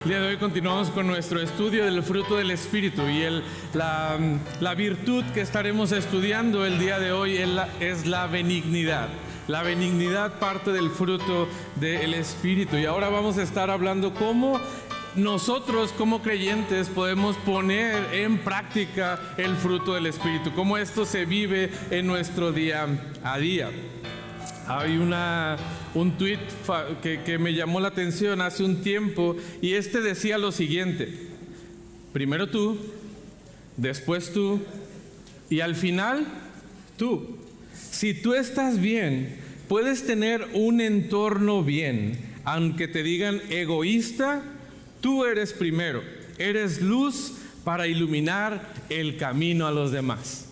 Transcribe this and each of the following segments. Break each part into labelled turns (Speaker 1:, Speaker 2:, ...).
Speaker 1: El día de hoy continuamos con nuestro estudio del fruto del Espíritu y la virtud que estaremos estudiando el día de hoy es la benignidad. La benignidad parte del fruto del Espíritu y ahora vamos a estar hablando cómo nosotros como creyentes podemos poner en práctica el fruto del Espíritu, cómo esto se vive en nuestro día a día. Hay un tweet que me llamó la atención hace un tiempo y decía lo siguiente: primero tú, después tú y al final tú. Si tú estás bien, puedes tener un entorno bien, aunque te digan egoísta, tú eres primero, eres luz para iluminar el camino a los demás.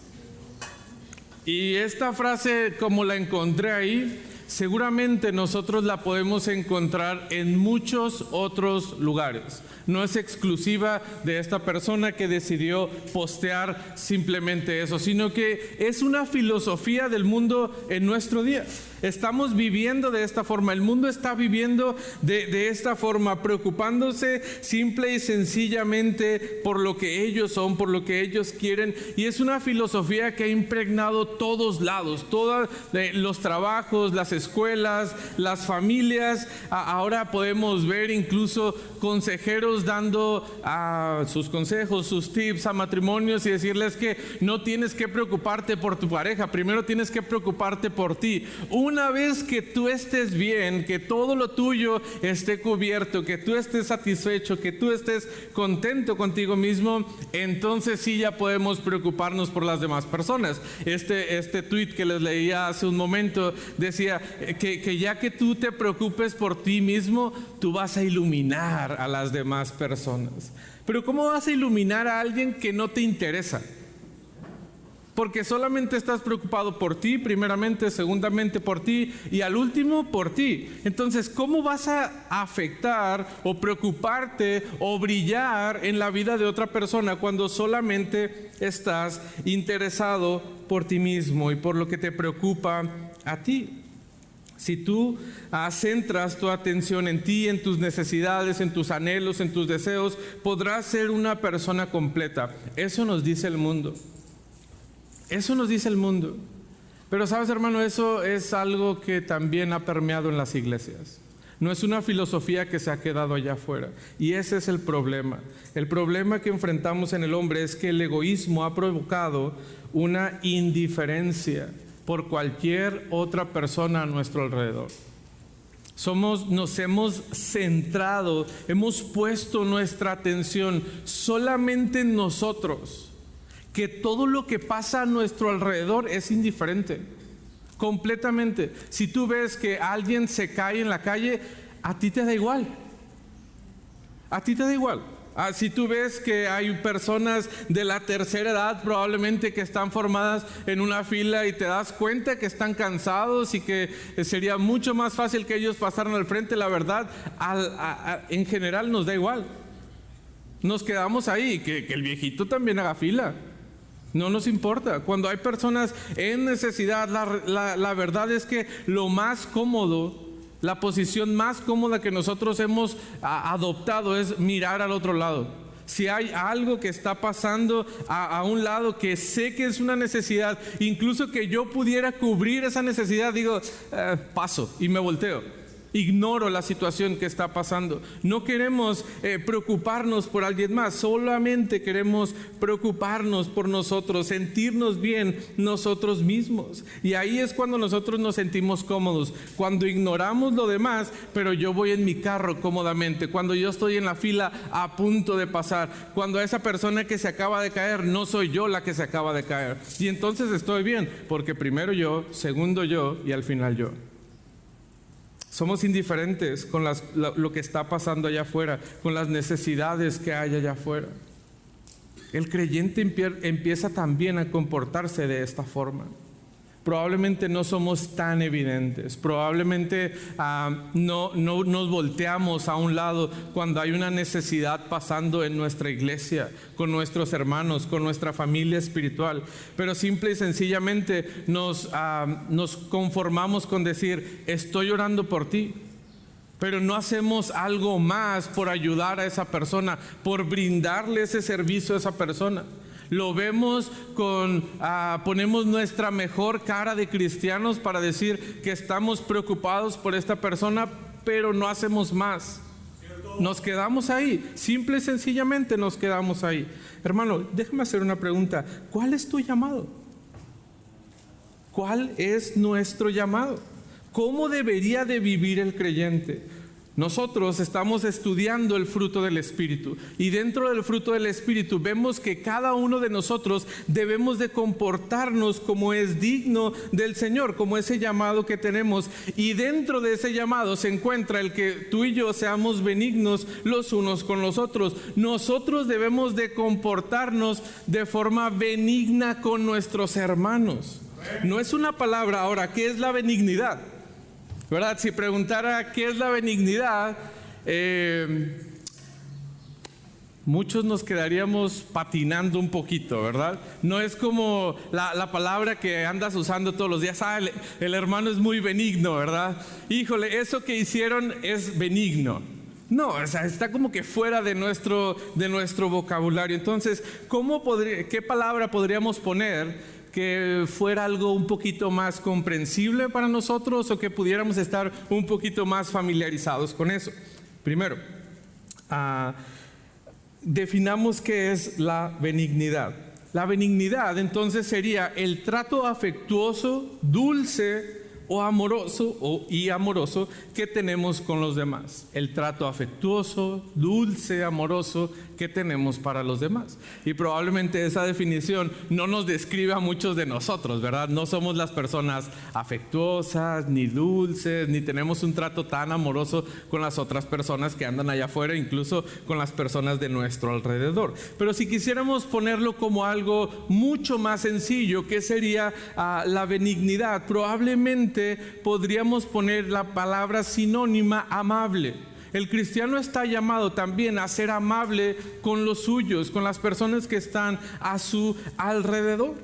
Speaker 1: Y esta frase, como la encontré ahí, seguramente nosotros la podemos encontrar en muchos otros lugares. No es exclusiva de esta persona que decidió postear simplemente eso, sino que es una filosofía del mundo en nuestro día. Estamos viviendo de esta forma, el mundo está viviendo de esta forma, preocupándose simple y sencillamente por lo que ellos son, por lo que ellos quieren, y es una filosofía que ha impregnado todos lados, todos los trabajos, las escuelas, las familias. Ahora podemos ver incluso consejeros dando sus consejos, sus tips a matrimonios y decirles que no tienes que preocuparte por tu pareja, primero tienes que preocuparte por ti. Una vez que tú estés bien, que todo lo tuyo esté cubierto, que tú estés satisfecho, que tú estés contento contigo mismo, entonces sí ya podemos preocuparnos por las demás personas. Este tweet que les leía hace un momento decía que ya que tú te preocupes por ti mismo, tú vas a iluminar a las demás personas. Pero ¿cómo vas a iluminar a alguien que no te interesa? Porque solamente estás preocupado por ti, primeramente, segundamente por ti y al último por ti. Entonces, ¿cómo vas a afectar o preocuparte o brillar en la vida de otra persona cuando solamente estás interesado por ti mismo y por lo que te preocupa a ti? Si tú centras tu atención en ti, en tus necesidades, en tus anhelos, en tus deseos, podrás ser una persona completa. Eso nos dice el mundo. Eso nos dice el mundo. Pero sabes, hermano, eso es algo que también ha permeado en las iglesias. No es una filosofía que se ha quedado allá afuera. Y ese es el problema. El problema que enfrentamos en el hombre es que el egoísmo ha provocado una indiferencia por cualquier otra persona a nuestro alrededor. Nos hemos centrado, hemos puesto nuestra atención solamente en nosotros, que todo lo que pasa a nuestro alrededor es indiferente, completamente. Si tú ves que alguien se cae en la calle, a ti te da igual. A ti te da igual. Si tú ves que hay personas de la tercera edad probablemente que están formadas en una fila y te das cuenta que están cansados y que sería mucho más fácil que ellos pasaran al frente, la verdad, en general nos da igual. Nos quedamos ahí, que el viejito también haga fila. No nos importa. Cuando hay personas en necesidad, la verdad es que lo más cómodo, la posición más cómoda que nosotros hemos adoptado es mirar al otro lado. Si hay algo que está pasando a un lado que sé que es una necesidad, incluso que yo pudiera cubrir esa necesidad, digo, paso y me volteo. Ignoro la situación que está pasando. No queremos preocuparnos por alguien más, solamente queremos preocuparnos por nosotros, sentirnos bien nosotros mismos. Y ahí es cuando nosotros nos sentimos cómodos, cuando ignoramos lo demás, pero yo voy en mi carro cómodamente, cuando yo estoy en la fila a punto de pasar, cuando esa persona que se acaba de caer no soy yo la que se acaba de caer. Y entonces estoy bien, porque primero yo, segundo yo y al final yo. Somos indiferentes con lo que está pasando allá afuera, con las necesidades que hay allá afuera. El creyente empieza también a comportarse de esta forma. Probablemente no somos tan evidentes, probablemente no nos volteamos a un lado cuando hay una necesidad pasando en nuestra iglesia, con nuestros hermanos, con nuestra familia espiritual, pero simple y sencillamente nos conformamos con decir, estoy orando por ti. pero no hacemos algo más por ayudar a esa persona, por brindarle ese servicio a esa persona. Lo vemos ponemos nuestra mejor cara de cristianos para decir que estamos preocupados por esta persona, pero no hacemos más. Nos quedamos ahí, simple y sencillamente nos quedamos ahí. Hermano, déjame hacer una pregunta. ¿Cuál es tu llamado? ¿Cuál es nuestro llamado? ¿Cómo debería de vivir el creyente? Nosotros estamos estudiando el fruto del Espíritu, y dentro del fruto del Espíritu vemos que cada uno de nosotros debemos de comportarnos como es digno del Señor, como ese llamado que tenemos, y dentro de ese llamado se encuentra el que tú y yo seamos benignos los unos con los otros. Nosotros debemos de comportarnos de forma benigna con nuestros hermanos. No es una palabra. Ahora, ¿qué es la benignidad? ¿Verdad? Si preguntara qué es la benignidad, muchos nos quedaríamos patinando un poquito, ¿verdad? No es como la palabra que andas usando todos los días. El hermano es muy benigno, ¿verdad? Híjole, eso que hicieron es benigno. No, o sea, está como que fuera de nuestro vocabulario. Entonces, ¿qué palabra podríamos poner que fuera algo un poquito más comprensible para nosotros, o que pudiéramos estar un poquito más familiarizados con eso? Primero, definamos qué es la benignidad. La benignidad entonces sería el trato afectuoso, dulce o amoroso y amoroso que tenemos con los demás. El trato afectuoso, dulce, amoroso que tenemos para los demás. Y probablemente esa definición no nos describe a muchos de nosotros, ¿verdad? No somos las personas afectuosas, ni dulces, ni tenemos un trato tan amoroso con las otras personas que andan allá afuera, incluso con las personas de nuestro alrededor. Pero si quisiéramos ponerlo como algo mucho más sencillo, ¿qué sería la benignidad? Probablemente podríamos poner la palabra sinónima amable. El cristiano está llamado también a ser amable con los suyos, con las personas que están a su alrededor.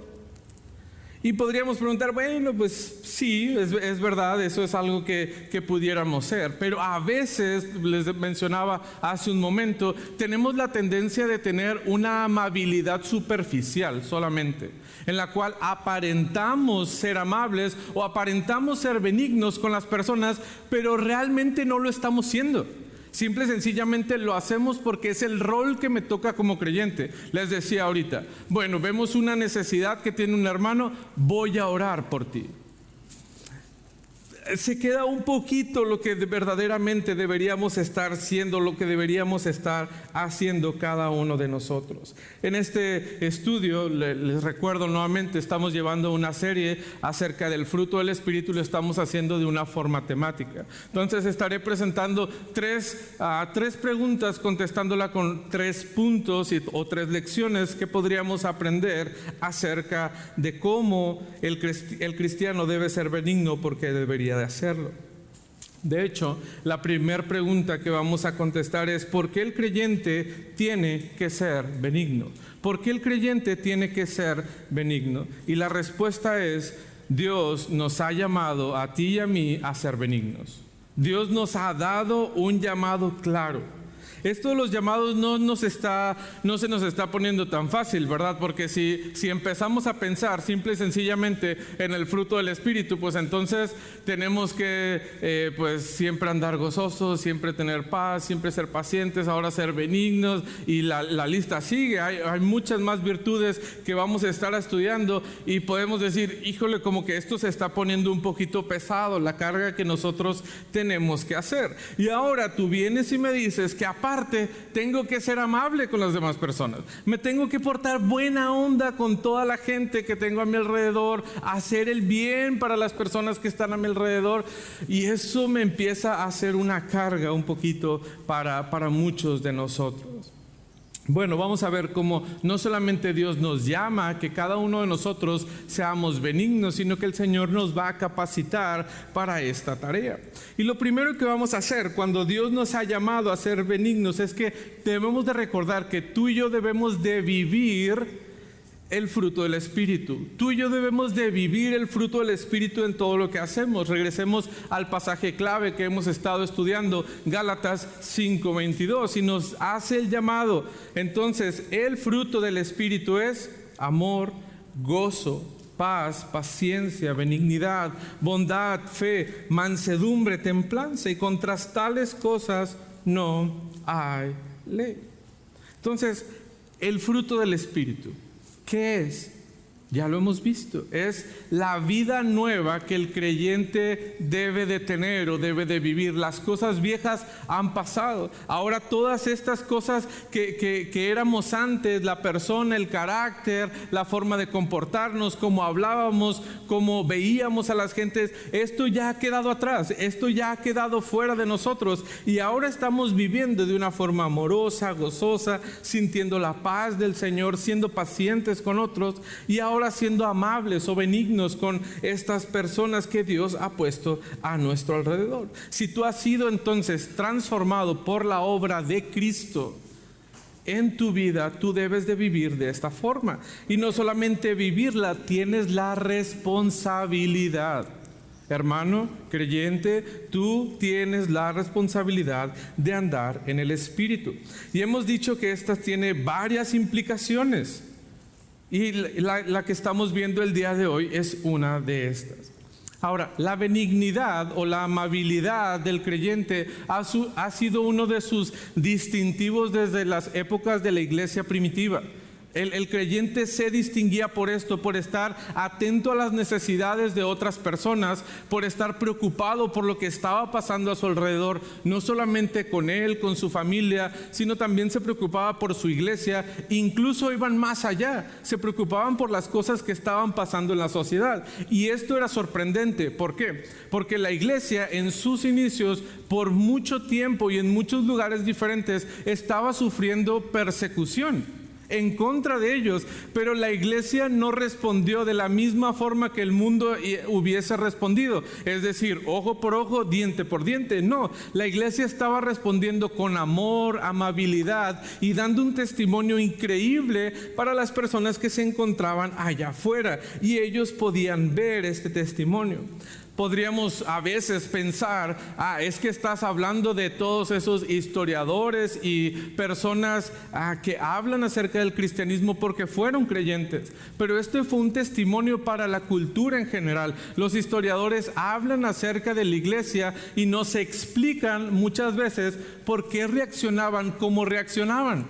Speaker 1: Y podríamos preguntar, bueno, pues sí, es verdad, eso es algo que pudiéramos ser. Pero a veces, les mencionaba hace un momento, tenemos la tendencia de tener una amabilidad superficial solamente, en la cual aparentamos ser amables o aparentamos ser benignos con las personas, pero realmente no lo estamos siendo. Simple y sencillamente lo hacemos porque es el rol que me toca como creyente. Les decía ahorita, bueno, vemos una necesidad que tiene un hermano, voy a orar por ti. Se queda un poquito lo que verdaderamente deberíamos estar siendo, lo que deberíamos estar haciendo cada uno de nosotros. En este estudio, les recuerdo nuevamente, estamos llevando una serie acerca del fruto del Espíritu y lo estamos haciendo de una forma temática. Entonces estaré presentando tres preguntas, contestándola con 3 puntos o 3 lecciones que podríamos aprender acerca de cómo el cristiano debe ser benigno, porque debería de hacerlo. De hecho, la primera pregunta que vamos a contestar es: ¿por qué el creyente tiene que ser benigno? ¿Por qué el creyente tiene que ser benigno? Y la respuesta es: Dios nos ha llamado a ti y a mí a ser benignos. Dios nos ha dado un llamado claro. Esto de los llamados no se nos está poniendo tan fácil, ¿verdad? Porque si empezamos a pensar simple y sencillamente en el fruto del Espíritu, pues entonces tenemos que pues siempre andar gozosos, siempre tener paz, siempre ser pacientes, ahora ser benignos, y la lista sigue. Hay muchas más virtudes que vamos a estar estudiando, y podemos decir, híjole, como que esto se está poniendo un poquito pesado, la carga que nosotros tenemos que hacer. Y ahora tú vienes y me dices que aparte tengo que ser amable con las demás personas, me tengo que portar buena onda con toda la gente que tengo a mi alrededor, hacer el bien para las personas que están a mi alrededor, y eso me empieza a hacer una carga un poquito para muchos de nosotros. Bueno, vamos a ver cómo no solamente Dios nos llama a que cada uno de nosotros seamos benignos, sino que el Señor nos va a capacitar para esta tarea. Y lo primero que vamos a hacer cuando Dios nos ha llamado a ser benignos es que debemos de recordar que tú y yo debemos de vivir el fruto del Espíritu. Tú y yo debemos de vivir el fruto del Espíritu en todo lo que hacemos. Regresemos al pasaje clave que hemos estado estudiando, Gálatas 5:22, y nos hace el llamado. Entonces, el fruto del Espíritu es amor, gozo, paz, paciencia, benignidad, bondad, fe, mansedumbre, templanza, y contra tales cosas no hay ley. Entonces, el fruto del Espíritu, ¿qué es? Ya lo hemos visto, es la vida nueva que el creyente debe de tener o debe de vivir. Las cosas viejas han pasado. Ahora todas estas cosas que éramos antes, la persona, el carácter, la forma de comportarnos, cómo hablábamos, cómo veíamos a las gentes, esto ya ha quedado atrás, esto ya ha quedado fuera de nosotros. Y ahora estamos viviendo de una forma amorosa, gozosa, sintiendo la paz del Señor, siendo pacientes con otros, y ahora siendo amables o benignos con estas personas que Dios ha puesto a nuestro alrededor. Si tú has sido entonces transformado por la obra de Cristo en tu vida, tú debes de vivir de esta forma. Y no solamente vivirla, tienes la responsabilidad. Hermano creyente, tú tienes la responsabilidad de andar en el Espíritu. Y hemos dicho que esta tiene varias implicaciones. Y la que estamos viendo el día de hoy es una de estas. Ahora, la benignidad o la amabilidad del creyente ha sido uno de sus distintivos desde las épocas de la iglesia primitiva. El creyente se distinguía por esto, por estar atento a las necesidades de otras personas, por estar preocupado por lo que estaba pasando a su alrededor, no solamente con él, con su familia, sino también se preocupaba por su iglesia. Incluso iban más allá, se preocupaban por las cosas que estaban pasando en la sociedad. Y esto era sorprendente. ¿Por qué? Porque la iglesia en sus inicios, por mucho tiempo y en muchos lugares diferentes, estaba sufriendo persecución en contra de ellos, pero la iglesia no respondió de la misma forma que el mundo hubiese respondido, es decir, ojo por ojo, diente por diente. No, la iglesia estaba respondiendo con amor, amabilidad y dando un testimonio increíble para las personas que se encontraban allá afuera, y ellos podían ver este testimonio. Podríamos a veces pensar, es que estás hablando de todos esos historiadores y personas que hablan acerca del cristianismo porque fueron creyentes. Pero este fue un testimonio para la cultura en general. Los historiadores hablan acerca de la iglesia y nos explican muchas veces por qué reaccionaban como reaccionaban.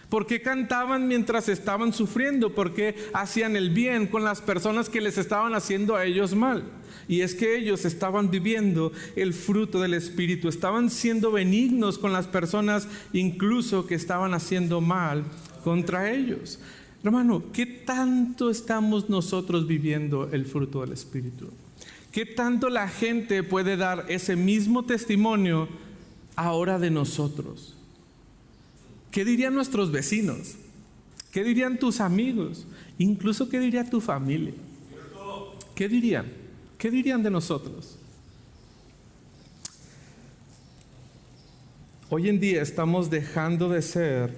Speaker 1: ¿Por qué cantaban mientras estaban sufriendo? ¿Por qué hacían el bien con las personas que les estaban haciendo a ellos mal? Y es que ellos estaban viviendo el fruto del Espíritu, estaban siendo benignos con las personas incluso que estaban haciendo mal contra ellos. Hermano, ¿qué tanto estamos nosotros viviendo el fruto del Espíritu? ¿Qué tanto la gente puede dar ese mismo testimonio ahora de nosotros? ¿Qué dirían nuestros vecinos? ¿Qué dirían tus amigos? Incluso, ¿qué diría tu familia? ¿Qué dirían? ¿Qué dirían de nosotros? Hoy en día estamos dejando de ser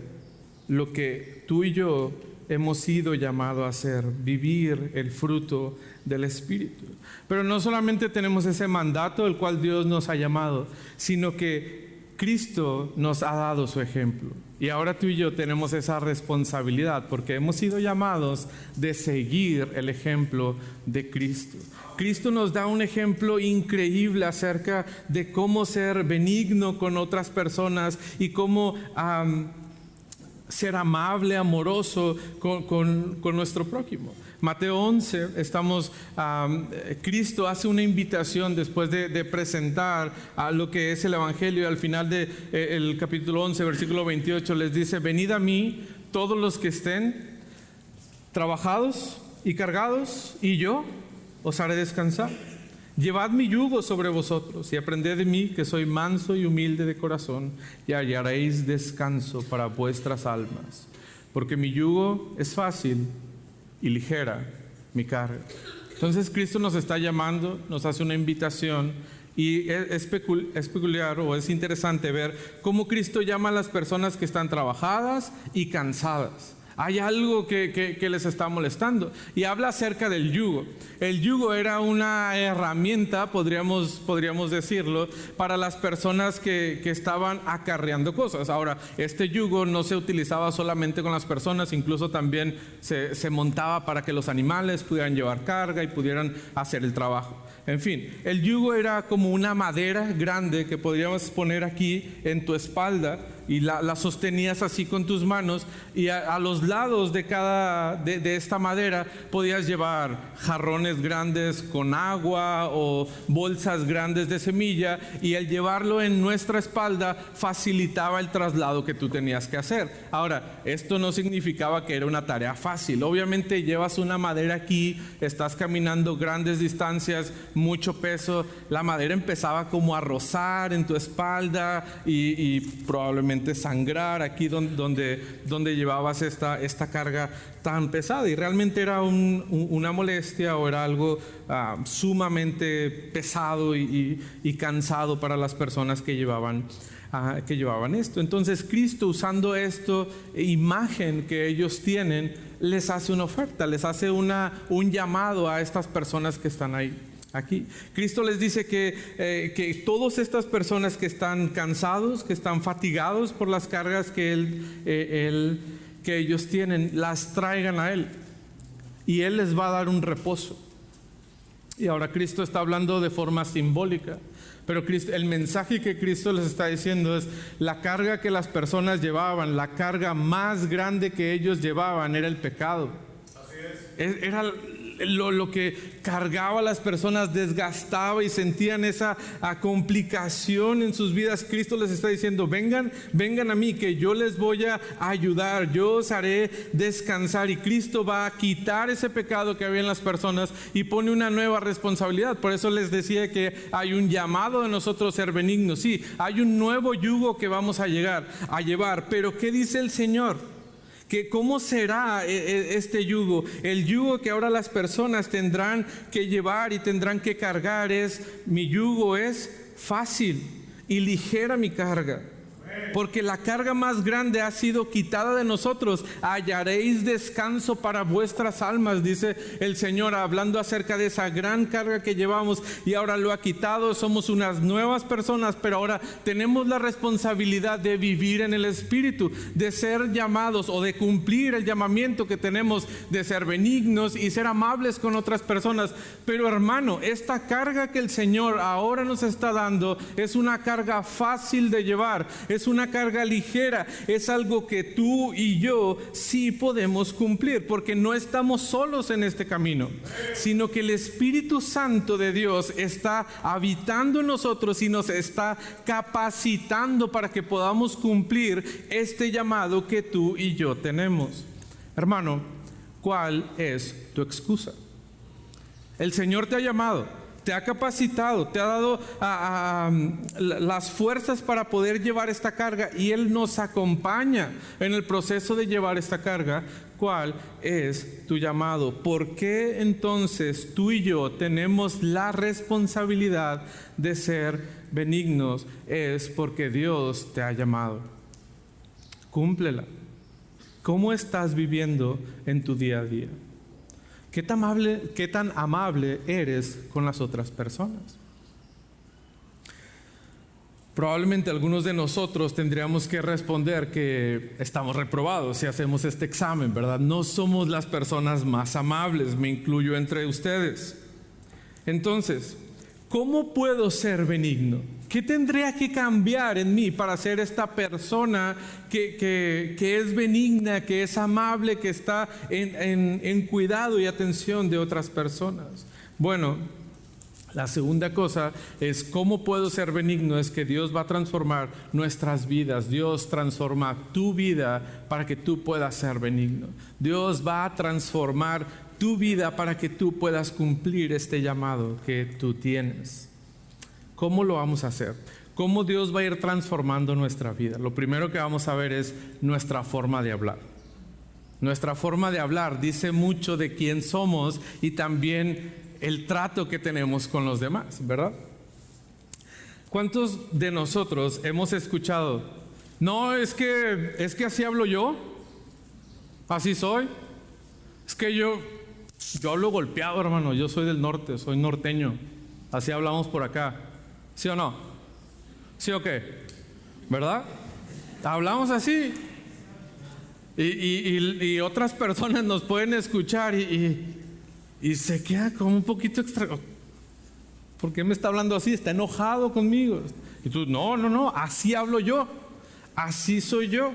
Speaker 1: lo que tú y yo hemos sido llamados a hacer, vivir el fruto del Espíritu. Pero no solamente tenemos ese mandato del cual Dios nos ha llamado, sino que Cristo nos ha dado su ejemplo. Y ahora tú y yo tenemos esa responsabilidad porque hemos sido llamados de seguir el ejemplo de Cristo. Cristo nos da un ejemplo increíble acerca de cómo ser benigno con otras personas y cómo ser amable, amoroso con nuestro prójimo. Mateo 11, Cristo hace una invitación después de presentar a lo que es el Evangelio. Al final del capítulo 11, versículo 28, les dice: venid a mí todos los que estén trabajados y cargados, y yo os haré descansar. Llevad mi yugo sobre vosotros y aprended de mí, que soy manso y humilde de corazón, y hallaréis descanso para vuestras almas, porque mi yugo es fácil y ligera mi carga. Entonces Cristo nos está llamando, nos hace una invitación, y es peculiar o es interesante ver cómo Cristo llama a las personas que están trabajadas y cansadas. Hay algo que les está molestando. Y habla acerca del yugo. El yugo era una herramienta, podríamos decirlo, para las personas que estaban acarreando cosas. Ahora, este yugo no se utilizaba solamente con las personas, incluso también se montaba para que los animales pudieran llevar carga y pudieran hacer el trabajo. En fin, el yugo era como una madera grande que podríamos poner aquí en tu espalda y la sostenías así con tus manos, y a los lados de esta madera podías llevar jarrones grandes con agua o bolsas grandes de semilla, y el llevarlo en nuestra espalda facilitaba el traslado que tú tenías que hacer. Ahora, esto no significaba que era una tarea fácil. Obviamente llevas una madera aquí, estás caminando grandes distancias, mucho peso, la madera empezaba como a rozar en tu espalda y probablemente sangrar aquí donde llevabas esta carga tan pesada, y realmente era una molestia, o era algo sumamente pesado y cansado para las personas que llevaban esto. Entonces Cristo, usando esta imagen que ellos tienen, les hace una oferta, les hace un llamado a estas personas que están ahí. Aquí Cristo les dice que todas estas personas que están cansados, que están fatigados por las cargas que ellos tienen, las traigan a Él, y Él les va a dar un reposo. Y ahora Cristo está hablando de forma simbólica, pero el mensaje que Cristo les está diciendo es: la carga que las personas llevaban, la carga más grande que ellos llevaban era el pecado. Así es. Era lo que cargaba a las personas, desgastaba, y sentían esa complicación en sus vidas. Cristo les está diciendo: vengan a mí, que yo les voy a ayudar, yo os haré descansar. Y Cristo va a quitar ese pecado que había en las personas y pone una nueva responsabilidad. Por eso les decía que hay un llamado de nosotros ser benignos. Sí, hay un nuevo yugo que vamos a llevar. Pero ¿qué dice el Señor? ¿Cómo será este yugo? El yugo que ahora las personas tendrán que llevar y tendrán que cargar mi yugo es fácil y ligera mi carga, porque la carga más grande ha sido quitada de nosotros. Hallaréis descanso para vuestras almas, dice el Señor, hablando acerca de esa gran carga que llevamos, y ahora lo ha quitado. Somos unas nuevas personas, pero ahora tenemos la responsabilidad de vivir en el Espíritu, de ser llamados, o de cumplir el llamamiento que tenemos de ser benignos y ser amables con otras personas. Pero hermano, esta carga que el Señor ahora nos está dando es una carga fácil de llevar, es una carga ligera, es algo que tú y yo sí podemos cumplir, porque no estamos solos en este camino, sino que el Espíritu Santo de Dios está habitando en nosotros y nos está capacitando para que podamos cumplir este llamado que tú y yo tenemos. Hermano, ¿cuál es tu excusa? El Señor te ha llamado, te ha capacitado, te ha dado las fuerzas para poder llevar esta carga, y Él nos acompaña en el proceso de llevar esta carga. ¿Cuál es tu llamado? ¿Por qué entonces tú y yo tenemos la responsabilidad de ser benignos? Es porque Dios te ha llamado. Cúmplela. ¿Cómo estás viviendo en tu día a día? ¿Qué tan amable eres con las otras personas? Probablemente algunos de nosotros tendríamos que responder que estamos reprobados si hacemos este examen, ¿verdad? No somos las personas más amables, me incluyo entre ustedes. Entonces, ¿cómo puedo ser benigno? ¿Qué tendría que cambiar en mí para ser esta persona que es benigna, que es amable, que está en cuidado y atención de otras personas? Bueno, la segunda cosa es cómo puedo ser benigno. Es que Dios va a transformar nuestras vidas. Dios transforma tu vida para que tú puedas ser benigno. Dios va a transformar tu vida para que tú puedas cumplir este llamado que tú tienes. ¿Cómo lo vamos a hacer? ¿Cómo Dios va a ir transformando nuestra vida? Lo primero que vamos a ver es nuestra forma de hablar. Nuestra forma de hablar dice mucho de quién somos y también el trato que tenemos con los demás, ¿verdad? ¿Cuántos de nosotros hemos escuchado: no, es que así hablo yo? Así soy. Es que yo hablo golpeado, hermano. Yo soy del norte, soy norteño. Así hablamos por acá. ¿Sí o no? ¿Sí o qué? ¿Verdad? Hablamos así. Y otras personas nos pueden escuchar y se queda como un poquito extraño. ¿Por qué me está hablando así? Está enojado conmigo. Y tú, no, así hablo yo. Así soy yo.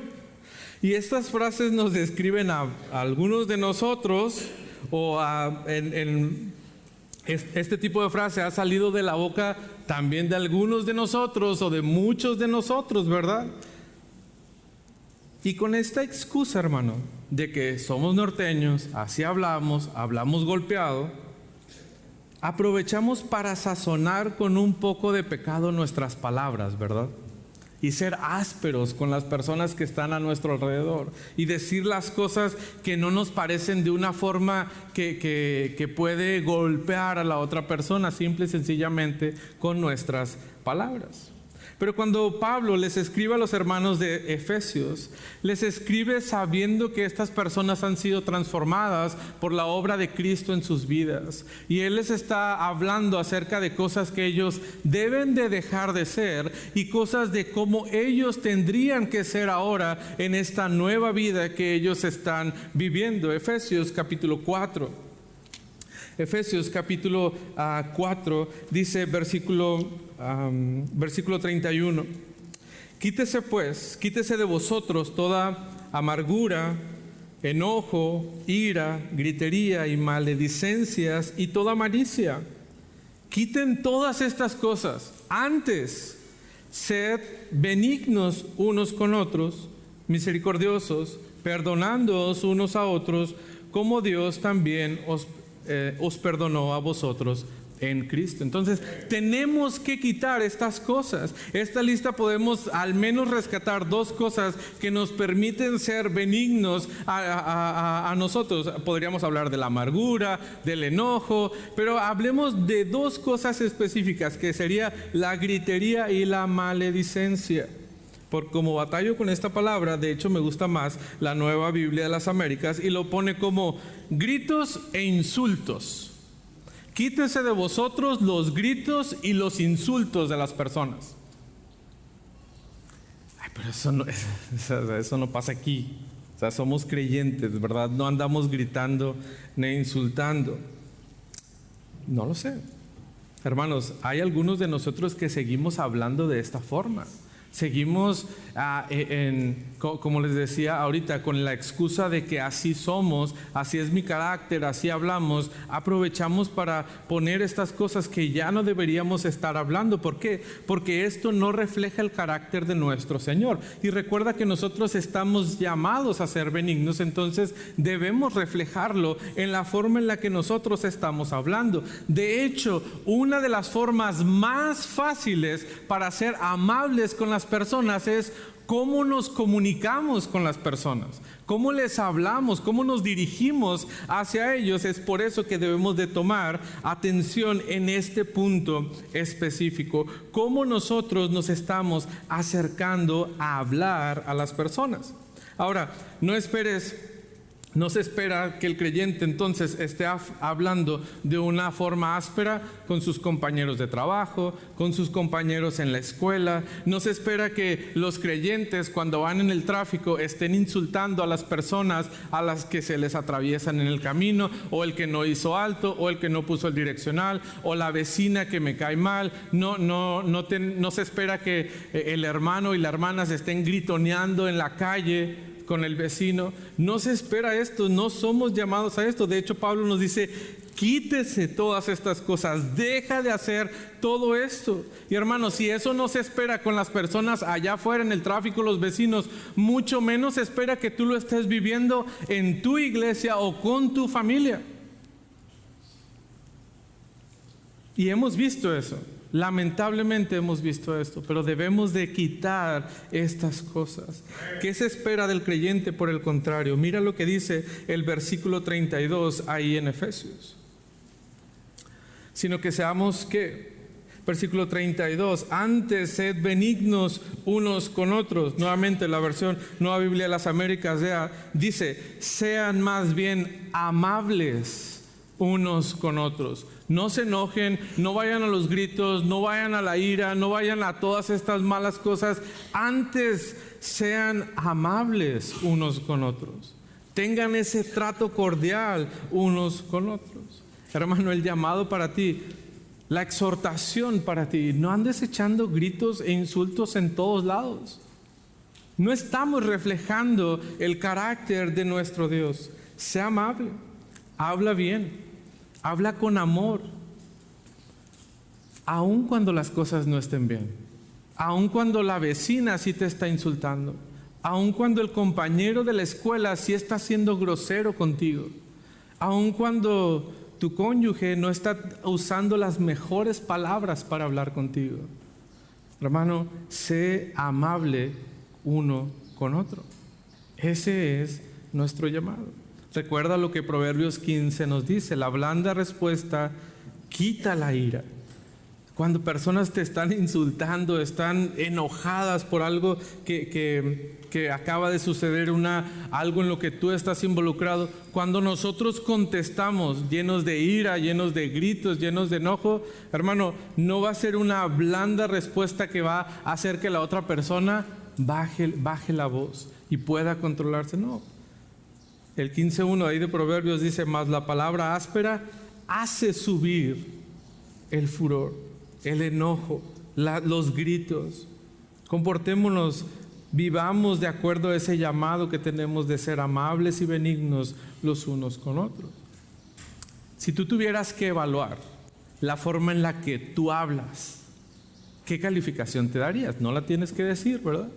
Speaker 1: Y estas frases nos describen a algunos de nosotros, este tipo de frase ha salido de la boca también de algunos de nosotros o de muchos de nosotros, ¿verdad? Y con esta excusa, hermano, de que somos norteños, así hablamos golpeado, aprovechamos para sazonar con un poco de pecado nuestras palabras, ¿verdad? Y ser ásperos con las personas que están a nuestro alrededor y decir las cosas que no nos parecen de una forma que puede golpear a la otra persona, simple y sencillamente con nuestras palabras. Pero cuando Pablo les escribe a los hermanos de Efesios, les escribe sabiendo que estas personas han sido transformadas por la obra de Cristo en sus vidas. Y él les está hablando acerca de cosas que ellos deben de dejar de ser y cosas de cómo ellos tendrían que ser ahora en esta nueva vida que ellos están viviendo. Efesios capítulo 4. Efesios capítulo 4 dice versículo 31. Quítese de vosotros toda amargura, enojo, ira, gritería y maledicencias y toda malicia. Quiten todas estas cosas. Antes, sed benignos unos con otros, misericordiosos, perdonándoos unos a otros, como Dios también os perdonó a vosotros en Cristo. Entonces tenemos que quitar estas cosas. Esta lista podemos al menos rescatar dos cosas que nos permiten ser benignos a nosotros. Podríamos hablar de la amargura, del enojo, pero hablemos de dos cosas específicas, que sería la gritería y la maledicencia. Por como batallo con esta palabra, de hecho me gusta más la Nueva Biblia de las Américas y lo pone como gritos e insultos. Quítese de vosotros los gritos y los insultos de las personas. Ay, pero eso no pasa aquí. O sea, somos creyentes, ¿verdad? No andamos gritando ni insultando. No lo sé. Hermanos, hay algunos de nosotros que seguimos hablando de esta forma. Seguimos, como les decía ahorita, con la excusa de que así somos, así es mi carácter, así hablamos. Aprovechamos para poner estas cosas que ya no deberíamos estar hablando. ¿Por qué? Porque esto no refleja el carácter de nuestro Señor. Y recuerda que nosotros estamos llamados a ser benignos, entonces debemos reflejarlo en la forma en la que nosotros estamos hablando. De hecho, una de las formas más fáciles para ser amables con las personas es cómo nos comunicamos con las personas, cómo les hablamos, cómo nos dirigimos hacia ellos. Es por eso que debemos de tomar atención en este punto específico, cómo nosotros nos estamos acercando a hablar a las personas. Ahora, no se espera que el creyente entonces esté hablando de una forma áspera con sus compañeros de trabajo, con sus compañeros en la escuela. No se espera que los creyentes cuando van en el tráfico estén insultando a las personas a las que se les atraviesan en el camino, o el que no hizo alto, o el que no puso el direccional, o la vecina que me cae mal. No se espera que el hermano y la hermana se estén gritoneando en la calle con el vecino. No se espera esto, no somos llamados a esto. De hecho, Pablo nos dice: quítese todas estas cosas, deja de hacer todo esto. Y hermanos, si eso no se espera con las personas allá afuera en el tráfico, los vecinos, mucho menos se espera que tú lo estés viviendo en tu iglesia o con tu familia. Y hemos visto eso. Lamentablemente hemos visto esto, pero debemos de quitar estas cosas. ¿Qué se espera del creyente? Por el contrario, mira lo que dice el versículo 32 ahí en Efesios. Sino que seamos, ¿qué? Versículo 32, antes sed benignos unos con otros. Nuevamente la versión Nueva Biblia de las Américas dice, sean más bien amables unos con otros. No se enojen, no vayan a los gritos, no vayan a la ira, no vayan a todas estas malas cosas. Antes sean amables unos con otros. Tengan ese trato cordial unos con otros. Hermano, el llamado para ti, la exhortación para ti, no andes echando gritos e insultos en todos lados. No estamos reflejando el carácter de nuestro Dios. Sea amable, habla bien, habla con amor, aun cuando las cosas no estén bien, aun cuando la vecina sí te está insultando, aun cuando el compañero de la escuela sí está siendo grosero contigo, aun cuando tu cónyuge no está usando las mejores palabras para hablar contigo. Hermano, sé amable uno con otro. Ese es nuestro llamado. Recuerda lo que Proverbios 15 nos dice: la blanda respuesta quita la ira. Cuando personas te están insultando, están enojadas por algo que acaba de suceder, algo en lo que tú estás involucrado, cuando nosotros contestamos llenos de ira, llenos de gritos, llenos de enojo, hermano, no va a ser una blanda respuesta que va a hacer que la otra persona baje la voz y pueda controlarse. No. El 15:1 ahí de Proverbios dice: mas la palabra áspera hace subir el furor, el enojo, los gritos. Comportémonos, vivamos de acuerdo a ese llamado que tenemos de ser amables y benignos los unos con otros. Si tú tuvieras que evaluar la forma en la que tú hablas, ¿qué calificación te darías? No la tienes que decir, ¿verdad?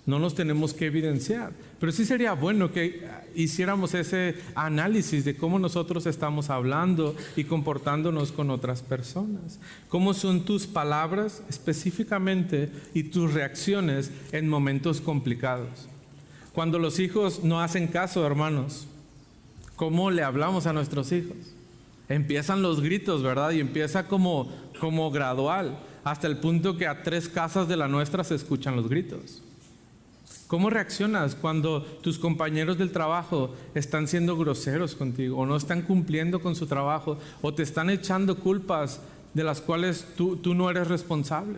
Speaker 1: No nos tenemos que evidenciar, pero sí sería bueno que hiciéramos ese análisis de cómo nosotros estamos hablando y comportándonos con otras personas. ¿Cómo son tus palabras específicamente y tus reacciones en momentos complicados? Cuando los hijos no hacen caso, hermanos, ¿cómo le hablamos a nuestros hijos? Empiezan los gritos, ¿verdad? Y empieza como gradual, hasta el punto que a 3 casas de la nuestra se escuchan los gritos. ¿Cómo reaccionas cuando tus compañeros del trabajo están siendo groseros contigo o no están cumpliendo con su trabajo o te están echando culpas de las cuales tú no eres responsable?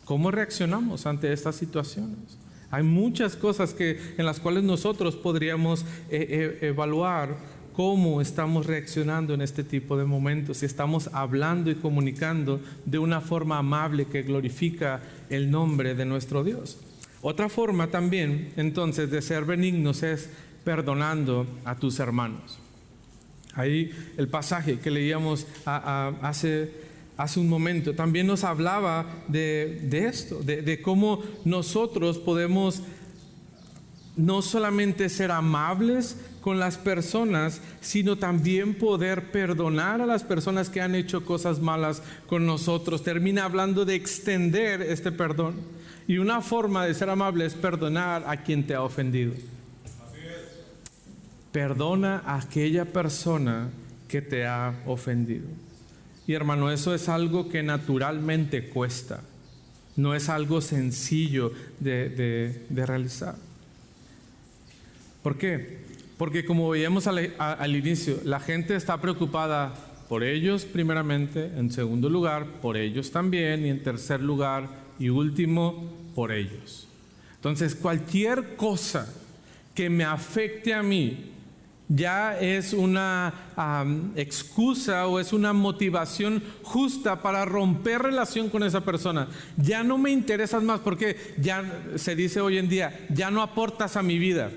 Speaker 1: ¿Cómo reaccionamos ante estas situaciones? Hay muchas cosas en las cuales nosotros podríamos evaluar cómo estamos reaccionando en este tipo de momentos, si estamos hablando y comunicando de una forma amable que glorifica el nombre de nuestro Dios. Otra forma también, entonces, de ser benignos es perdonando a tus hermanos. Ahí el pasaje que leíamos hace un momento también nos hablaba de esto, de cómo nosotros podemos no solamente ser amables con las personas, sino también poder perdonar a las personas que han hecho cosas malas con nosotros. Termina hablando de extender este perdón. Y una forma de ser amable es perdonar a quien te ha ofendido. Así es. Perdona a aquella persona que te ha ofendido. Y hermano, eso es algo que naturalmente cuesta. No es algo sencillo de realizar. ¿Por qué? Porque como veíamos al inicio, la gente está preocupada por ellos primeramente, en segundo lugar, por ellos también, y en tercer lugar y último, por ellos. Entonces, cualquier cosa que me afecte a mí ya es una excusa o es una motivación justa para romper relación con esa persona. Ya no me interesas más, porque ya se dice hoy en día, ya no aportas a mi vida,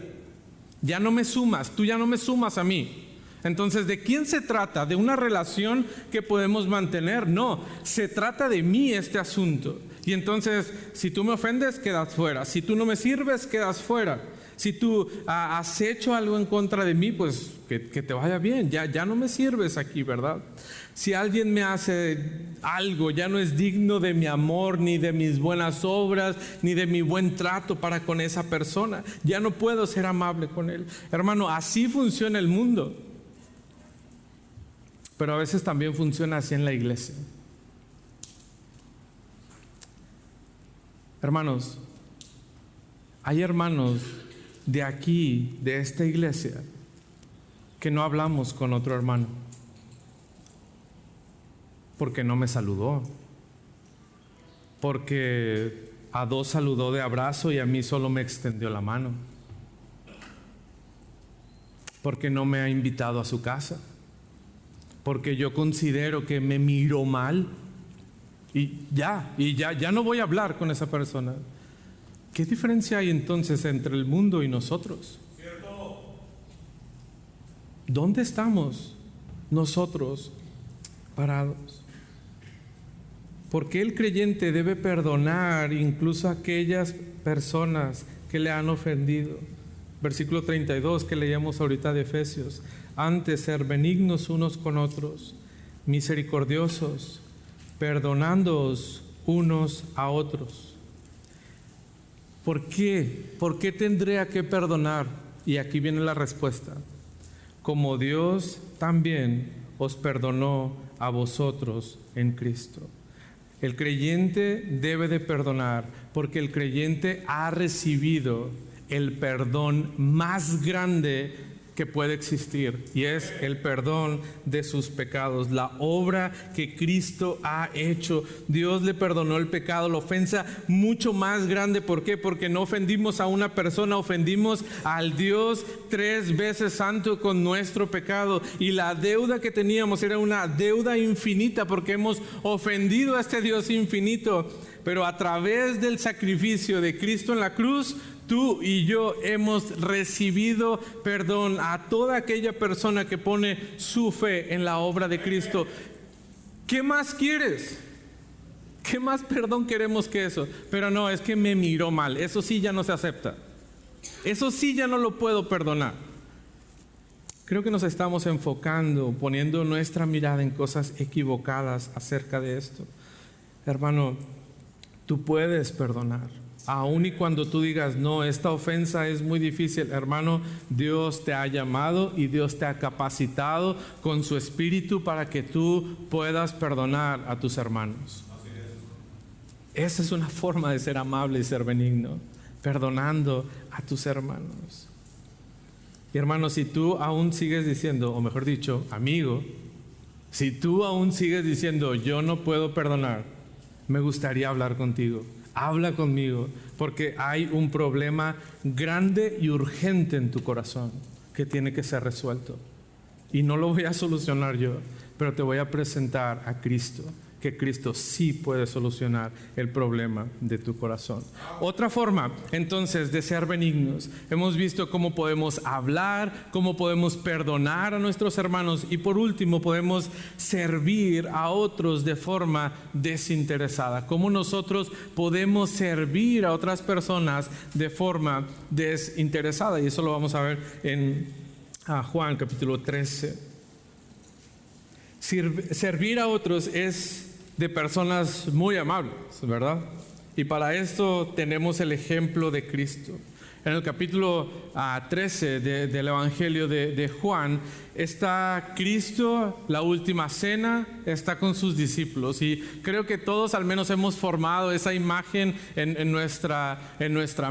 Speaker 1: ya no me sumas, tú ya no me sumas a mí. Entonces, ¿de quién se trata? ¿De una relación que podemos mantener? No, se trata de mí este asunto. Y entonces, si tú me ofendes, quedas fuera. Si tú no me sirves, quedas fuera. Si tú has hecho algo en contra de mí, pues que te vaya bien. Ya no me sirves aquí, ¿verdad? Si alguien me hace algo, ya no es digno de mi amor, ni de mis buenas obras, ni de mi buen trato para con esa persona. Ya no puedo ser amable con él. Hermano, así funciona el mundo. Pero a veces también funciona así en la iglesia. Hermanos, hay hermanos de aquí, de esta iglesia, que no hablamos con otro hermano porque no me saludó, porque a dos saludó de abrazo y a mí solo me extendió la mano, porque no me ha invitado a su casa, porque yo considero que me miró mal y ya no voy a hablar con esa persona. ¿Qué diferencia hay entonces entre el mundo y nosotros? ¿Cierto? ¿Dónde estamos nosotros parados? ¿Por qué el creyente debe perdonar incluso a aquellas personas que le han ofendido? Versículo 32 que leíamos ahorita de Efesios. Antes, ser benignos unos con otros, misericordiosos, perdonándoos unos a otros. ¿Por qué? ¿Por qué tendría que perdonar? Y aquí viene la respuesta. Como Dios también os perdonó a vosotros en Cristo. El creyente debe de perdonar porque el creyente ha recibido el perdón más grande que puede existir, y es el perdón de sus pecados, la obra que Cristo ha hecho. Dios le perdonó el pecado, la ofensa mucho más grande. ¿Por qué? Porque no ofendimos a una persona, ofendimos al Dios 3 veces santo con nuestro pecado, y la deuda que teníamos era una deuda infinita porque hemos ofendido a este Dios infinito. Pero a través del sacrificio de Cristo en la cruz, tú y yo hemos recibido perdón. A toda aquella persona que pone su fe en la obra de Cristo. ¿Qué más quieres? ¿Qué más perdón queremos que eso? Pero no, es que me miró mal. Eso sí ya no se acepta. Eso sí ya no lo puedo perdonar. Creo que nos estamos enfocando, poniendo nuestra mirada en cosas equivocadas acerca de esto. Hermano, tú puedes perdonar. Aun y cuando tú digas, no, esta ofensa es muy difícil, hermano, Dios te ha llamado y Dios te ha capacitado con su Espíritu para que tú puedas perdonar a tus hermanos. Esa es una forma de ser amable y ser benigno, perdonando a tus hermanos. Y hermano, si tú aún sigues diciendo, o mejor dicho, amigo, si tú aún sigues diciendo, yo no puedo perdonar, me gustaría hablar contigo. Habla conmigo, porque hay un problema grande y urgente en tu corazón que tiene que ser resuelto. Y no lo voy a solucionar yo, pero te voy a presentar a Cristo, que Cristo sí puede solucionar el problema de tu corazón. Otra forma, entonces, de ser benignos. Hemos visto cómo podemos hablar, cómo podemos perdonar a nuestros hermanos, y por último, podemos servir a otros de forma desinteresada. Cómo nosotros podemos servir a otras personas de forma desinteresada. Y eso lo vamos a ver en Juan capítulo 13. Servir a otros es de personas muy amables, ¿verdad? Y para esto tenemos el ejemplo de Cristo. En el capítulo 13 del Evangelio de Juan está Cristo, la última cena, está con sus discípulos, y creo que todos al menos hemos formado esa imagen en nuestra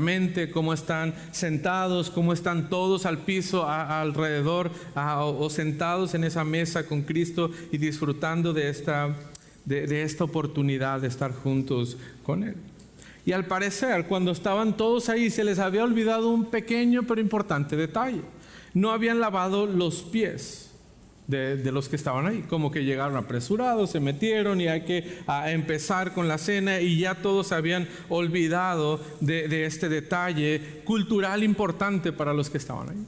Speaker 1: mente, cómo están sentados, cómo están todos al piso alrededor o sentados en esa mesa con Cristo y disfrutando de esta oportunidad de estar juntos con Él. Y al parecer, cuando estaban todos ahí, se les había olvidado un pequeño pero importante detalle. No habían lavado los pies de los que estaban ahí. Como que llegaron apresurados, se metieron y hay que empezar con la cena, y ya todos habían olvidado de este detalle cultural importante para los que estaban ahí.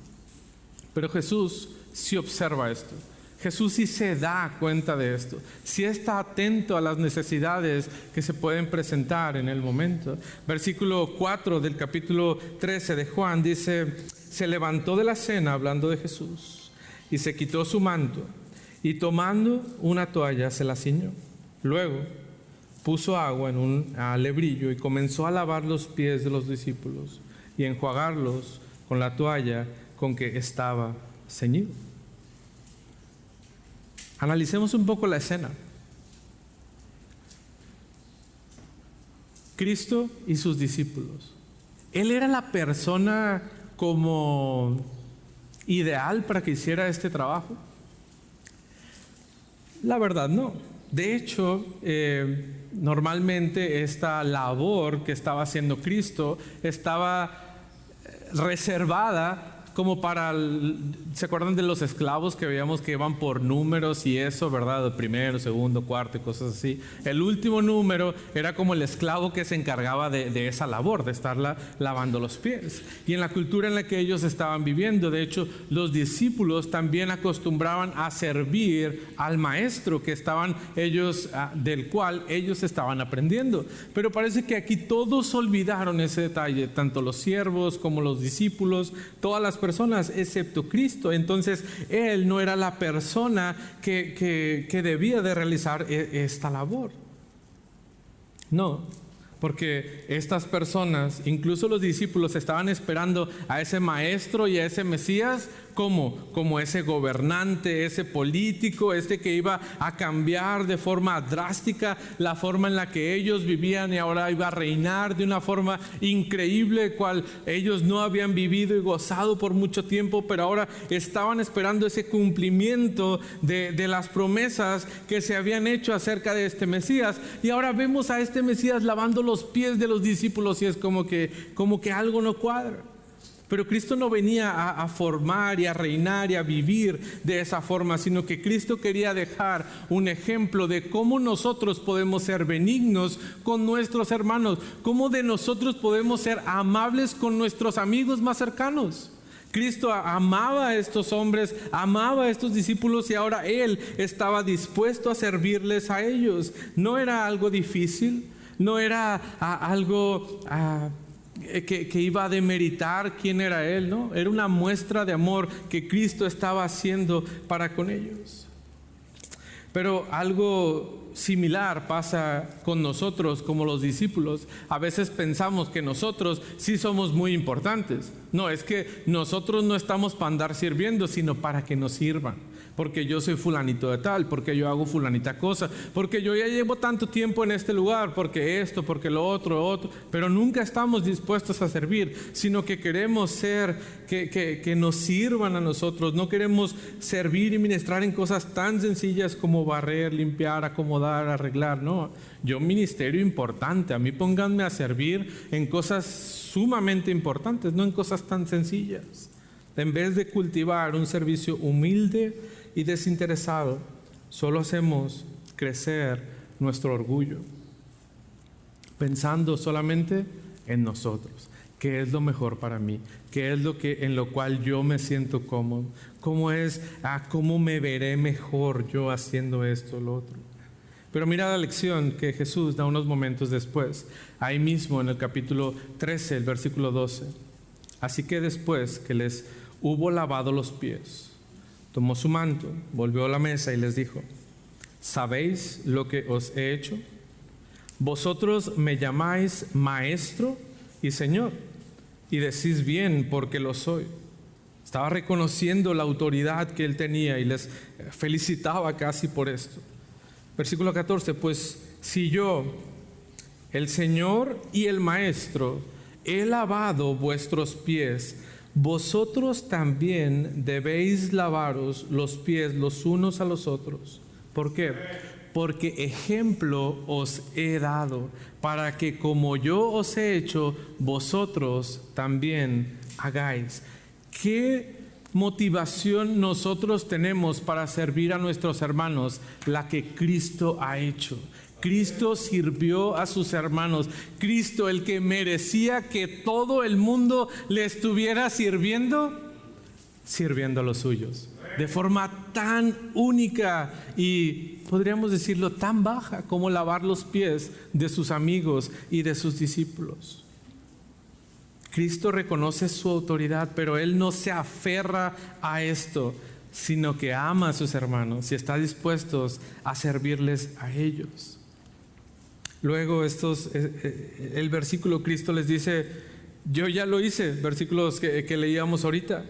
Speaker 1: Pero Jesús sí observa esto. Jesús sí se da cuenta de esto, sí está atento a las necesidades que se pueden presentar en el momento. Versículo 4 del capítulo 13 de Juan dice: se levantó de la cena, hablando de Jesús, y se quitó su manto, y tomando una toalla se la ciñó. Luego puso agua en un alebrillo y comenzó a lavar los pies de los discípulos y enjuagarlos con la toalla con que estaba ceñido. Analicemos un poco la escena. Cristo y sus discípulos. ¿Él era la persona como ideal para que hiciera este trabajo? La verdad no. De hecho, normalmente esta labor que estaba haciendo Cristo estaba reservada como para, ¿se acuerdan de los esclavos que veíamos que iban por números y eso, verdad? El primero, segundo, cuarto y cosas así. El último número era como el esclavo que se encargaba de esa labor, de estar lavando los pies. Y en la cultura en la que ellos estaban viviendo, de hecho, los discípulos también acostumbraban a servir al maestro que estaban ellos, del cual ellos estaban aprendiendo. Pero parece que aquí todos olvidaron ese detalle, tanto los siervos como los discípulos, todas las personas excepto Cristo. Entonces Él no era la persona que debía de realizar esta labor. No, porque estas personas, incluso los discípulos, estaban esperando a ese maestro y a ese Mesías como ese gobernante, ese político, que iba a cambiar de forma drástica la forma en la que ellos vivían y ahora iba a reinar de una forma increíble, cual ellos no habían vivido y gozado por mucho tiempo, pero ahora estaban esperando ese cumplimiento de las promesas que se habían hecho acerca de este Mesías. Y ahora vemos a este Mesías lavando los pies de los discípulos y es como que algo no cuadra. Pero Cristo no venía a formar y a reinar y a vivir de esa forma, sino que Cristo quería dejar un ejemplo de cómo nosotros podemos ser benignos con nuestros hermanos, cómo de nosotros podemos ser amables con nuestros amigos más cercanos. Cristo amaba a estos hombres, amaba a estos discípulos y ahora Él estaba dispuesto a servirles a ellos. No era algo difícil, no era algo que iba a demeritar quién era Él, ¿no? Era una muestra de amor que Cristo estaba haciendo para con ellos. Pero algo similar pasa con nosotros como los discípulos. A veces pensamos que nosotros sí somos muy importantes. No, es que nosotros no estamos para andar sirviendo, sino para que nos sirvan. Porque yo soy fulanito de tal, porque yo hago fulanita cosa, porque yo ya llevo tanto tiempo en este lugar, porque esto, porque lo otro, pero nunca estamos dispuestos a servir, sino que queremos ser, que nos sirvan a nosotros. No queremos servir y ministrar en cosas tan sencillas como barrer, limpiar, acomodar, arreglar. No, yo ministerio importante, a mí pónganme a servir en cosas sumamente importantes, no en cosas tan sencillas. En vez de cultivar un servicio humilde y desinteresado, solo hacemos crecer nuestro orgullo, pensando solamente en nosotros, qué es lo mejor para mí, qué es en lo cual yo me siento cómodo, cómo me veré mejor yo haciendo esto o lo otro. Pero mira la lección que Jesús da unos momentos después, ahí mismo en el capítulo 13, el versículo 12. Así que después que les hubo lavado los pies, tomó su manto, volvió a la mesa y les dijo: ¿sabéis lo que os he hecho? Vosotros me llamáis maestro y señor, y decís bien porque lo soy. Estaba reconociendo la autoridad que él tenía y les felicitaba casi por esto. Versículo 14, pues si yo, el Señor y el Maestro, he lavado vuestros pies, vosotros también debéis lavaros los pies los unos a los otros. ¿Por qué? Porque ejemplo os he dado, para que como yo os he hecho, vosotros también hagáis. ¿Qué motivación nosotros tenemos para servir a nuestros hermanos? La que Cristo ha hecho. Cristo sirvió a sus hermanos. Cristo, el que merecía que todo el mundo le estuviera sirviendo a los suyos. De forma tan única y podríamos decirlo tan baja como lavar los pies de sus amigos y de sus discípulos. Cristo reconoce su autoridad, pero Él no se aferra a esto, sino que ama a sus hermanos y está dispuesto a servirles a ellos. Luego el versículo, Cristo les dice: yo ya lo hice, versículos que leíamos ahorita.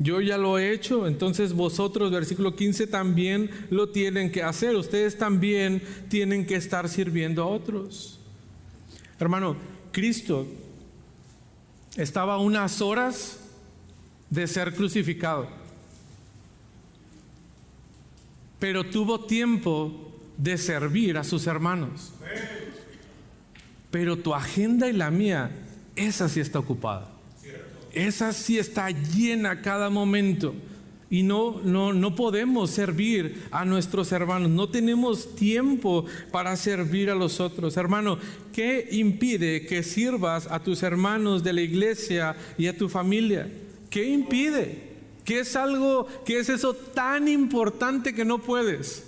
Speaker 1: Yo ya lo he hecho, entonces vosotros, versículo 15, también lo tienen que hacer. Ustedes también tienen que estar sirviendo a otros. Hermano, Cristo estaba a unas horas de ser crucificado, pero tuvo tiempo de servir a sus hermanos. Pero tu agenda y la mía, esa sí está ocupada. Esa sí está llena cada momento. Y no podemos servir a nuestros hermanos. No tenemos tiempo para servir a los otros. Hermano, ¿qué impide que sirvas a tus hermanos de la iglesia y a tu familia? ¿Qué impide? ¿Qué es eso tan importante que no puedes?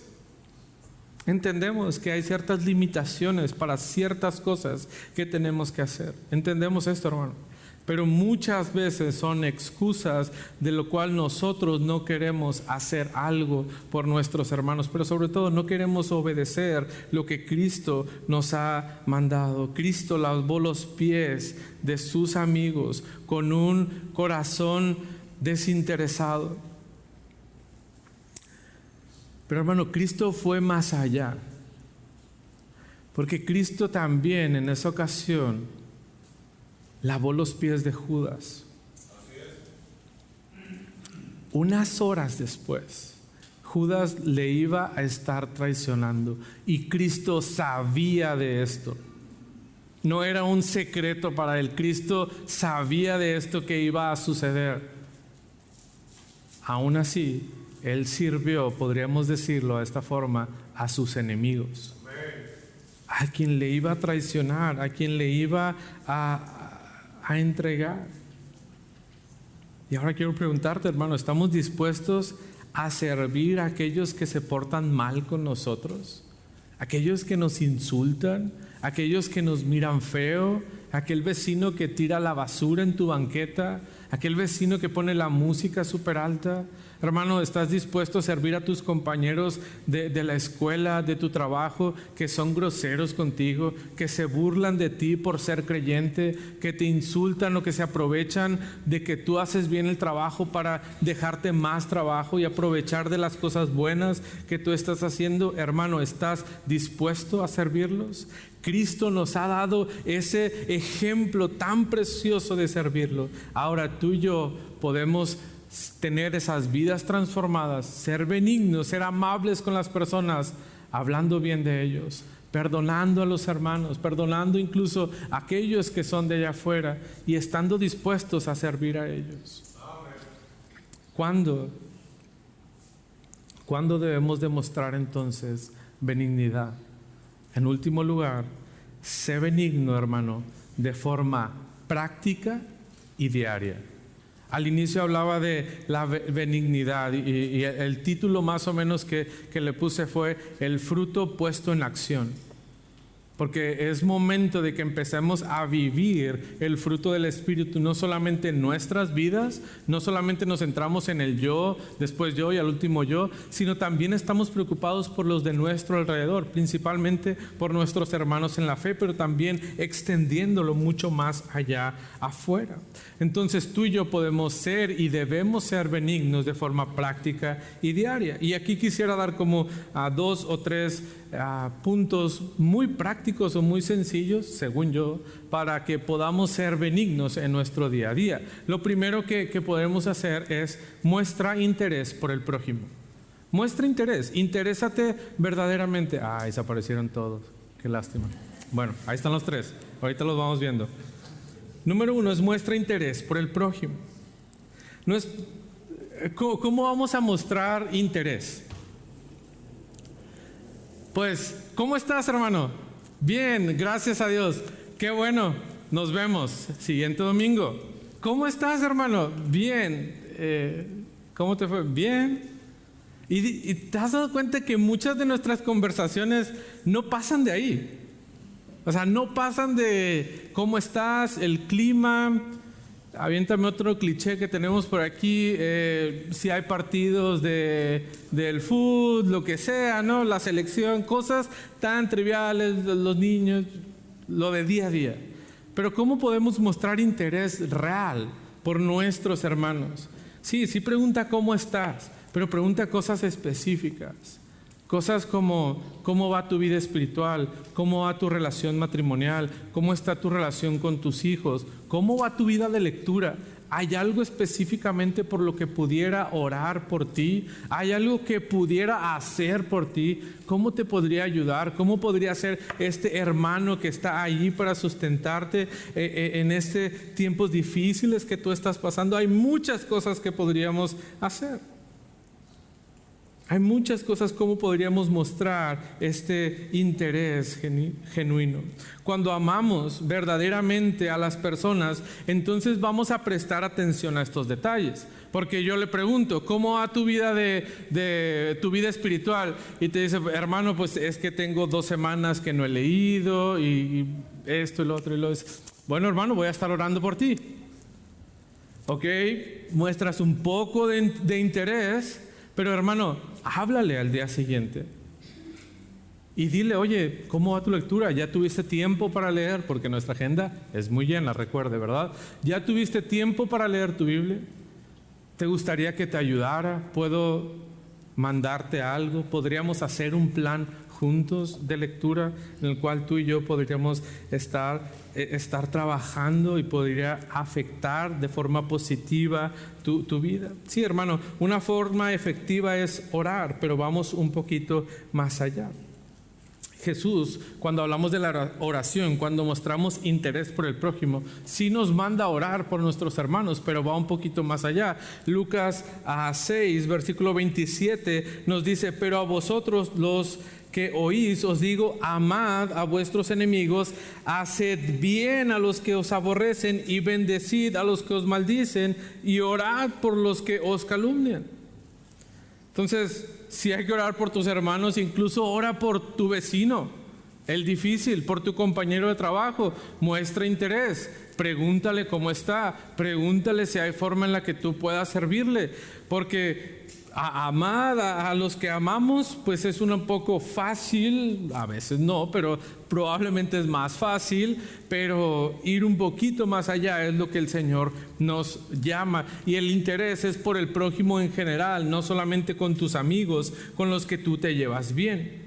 Speaker 1: Entendemos que hay ciertas limitaciones para ciertas cosas que tenemos que hacer. Entendemos esto, hermano. Pero muchas veces son excusas de lo cual nosotros no queremos hacer algo por nuestros hermanos, pero sobre todo no queremos obedecer lo que Cristo nos ha mandado. Cristo lavó los pies de sus amigos con un corazón desinteresado. Pero hermano, Cristo fue más allá, porque Cristo también en esa ocasión lavó los pies de Judas. Unas horas después, Judas le iba a estar traicionando y Cristo sabía de esto. No era un secreto para él. Cristo sabía de esto que iba a suceder. Aún así, él sirvió, podríamos decirlo de esta forma, a sus enemigos. A quien le iba a traicionar, a quien le iba a entregar. Y ahora quiero preguntarte, hermano, ¿estamos dispuestos a servir a aquellos que se portan mal con nosotros? ¿Aquellos que nos insultan? ¿Aquellos que nos miran feo? ¿Aquel vecino que tira la basura en tu banqueta? ¿Aquel vecino que pone la música súper alta? Hermano, ¿estás dispuesto a servir a tus compañeros de la escuela, de tu trabajo, que son groseros contigo, que se burlan de ti por ser creyente, que te insultan o que se aprovechan de que tú haces bien el trabajo para dejarte más trabajo y aprovechar de las cosas buenas que tú estás haciendo? Hermano, ¿estás dispuesto a servirlos? Cristo nos ha dado ese ejemplo tan precioso de servirlo. Ahora tú y yo podemos tener esas vidas transformadas, ser benignos, ser amables con las personas, hablando bien de ellos, perdonando a los hermanos, perdonando incluso a aquellos que son de allá afuera y estando dispuestos a servir a ellos. ¿Cuándo debemos demostrar entonces benignidad? En último lugar, sé benigno, hermano, de forma práctica y diaria. Al inicio hablaba de la benignidad y el título más o menos que le puse fue el fruto puesto en acción. Porque es momento de que empecemos a vivir el fruto del Espíritu, no solamente en nuestras vidas, no solamente nos centramos en el yo, después yo y al último yo, sino también estamos preocupados por los de nuestro alrededor, principalmente por nuestros hermanos en la fe, pero también extendiéndolo mucho más allá afuera. Entonces tú y yo podemos ser y debemos ser benignos de forma práctica y diaria. Y aquí quisiera dar como 2 o 3 puntos muy prácticos o muy sencillos, según yo, para que podamos ser benignos en nuestro día a día. Lo primero que podemos hacer es muestra interés por el prójimo. Muestra interés, interésate verdaderamente. Desaparecieron todos, qué lástima. Bueno, ahí están los 3, ahorita los vamos viendo. Número 1 es muestra interés por el prójimo. ¿Cómo vamos a mostrar interés? Pues, ¿cómo estás, hermano? Bien, gracias a Dios. Qué bueno, nos vemos siguiente domingo. ¿Cómo estás, hermano? Bien. ¿Cómo te fue? Bien. Y te has dado cuenta que muchas de nuestras conversaciones no pasan de ahí. O sea, no pasan de cómo estás, el clima. Aviéntame otro cliché que tenemos por aquí, si hay partidos del fútbol, lo que sea, ¿no? La selección, cosas tan triviales, los niños, lo de día a día. Pero ¿cómo podemos mostrar interés real por nuestros hermanos? Sí pregunta cómo estás, pero pregunta cosas específicas. Cosas como cómo va tu vida espiritual, cómo va tu relación matrimonial, cómo está tu relación con tus hijos, cómo va tu vida de lectura. ¿Hay algo específicamente por lo que pudiera orar por ti? ¿Hay algo que pudiera hacer por ti? ¿Cómo te podría ayudar? ¿Cómo podría ser este hermano que está allí para sustentarte en estos tiempos difíciles que tú estás pasando? Hay muchas cosas que podríamos hacer. Hay muchas cosas como podríamos mostrar este interés genuino. Cuando amamos verdaderamente a las personas, entonces vamos a prestar atención a estos detalles. Porque yo le pregunto, ¿cómo va tu vida de tu vida espiritual? Y te dice, hermano, pues es que tengo 2 semanas que no he leído y esto y lo otro y lo otro. Bueno, hermano, voy a estar orando por ti. ¿Ok? Muestras un poco de interés, pero hermano, háblale al día siguiente y dile, oye, ¿cómo va tu lectura? ¿Ya tuviste tiempo para leer? Porque nuestra agenda es muy llena, recuerde, ¿verdad? ¿Ya tuviste tiempo para leer tu Biblia? ¿Te gustaría que te ayudara? ¿Puedo mandarte algo? ¿Podríamos hacer un plan juntos de lectura en el cual tú y yo podríamos estar trabajando y podría afectar de forma positiva tu vida? Sí, hermano, una forma efectiva es orar, pero vamos un poquito más allá. Jesús, cuando hablamos de la oración, cuando mostramos interés por el prójimo, sí nos manda a orar por nuestros hermanos, pero va un poquito más allá. Lucas 6, versículo 27 nos dice, pero a vosotros los que oís os digo, amad a vuestros enemigos, haced bien a los que os aborrecen y bendecid a los que os maldicen y orad por los que os calumnian. Entonces, si hay que orar por tus hermanos, incluso ora por tu vecino, el difícil, por tu compañero de trabajo, muestra interés, pregúntale cómo está, pregúntale si hay forma en la que tú puedas servirle, porque amar a los que amamos, pues es un poco fácil, a veces no, pero probablemente es más fácil, pero ir un poquito más allá es lo que el Señor nos llama. Y el interés es por el prójimo en general, no solamente con tus amigos, con los que tú te llevas bien.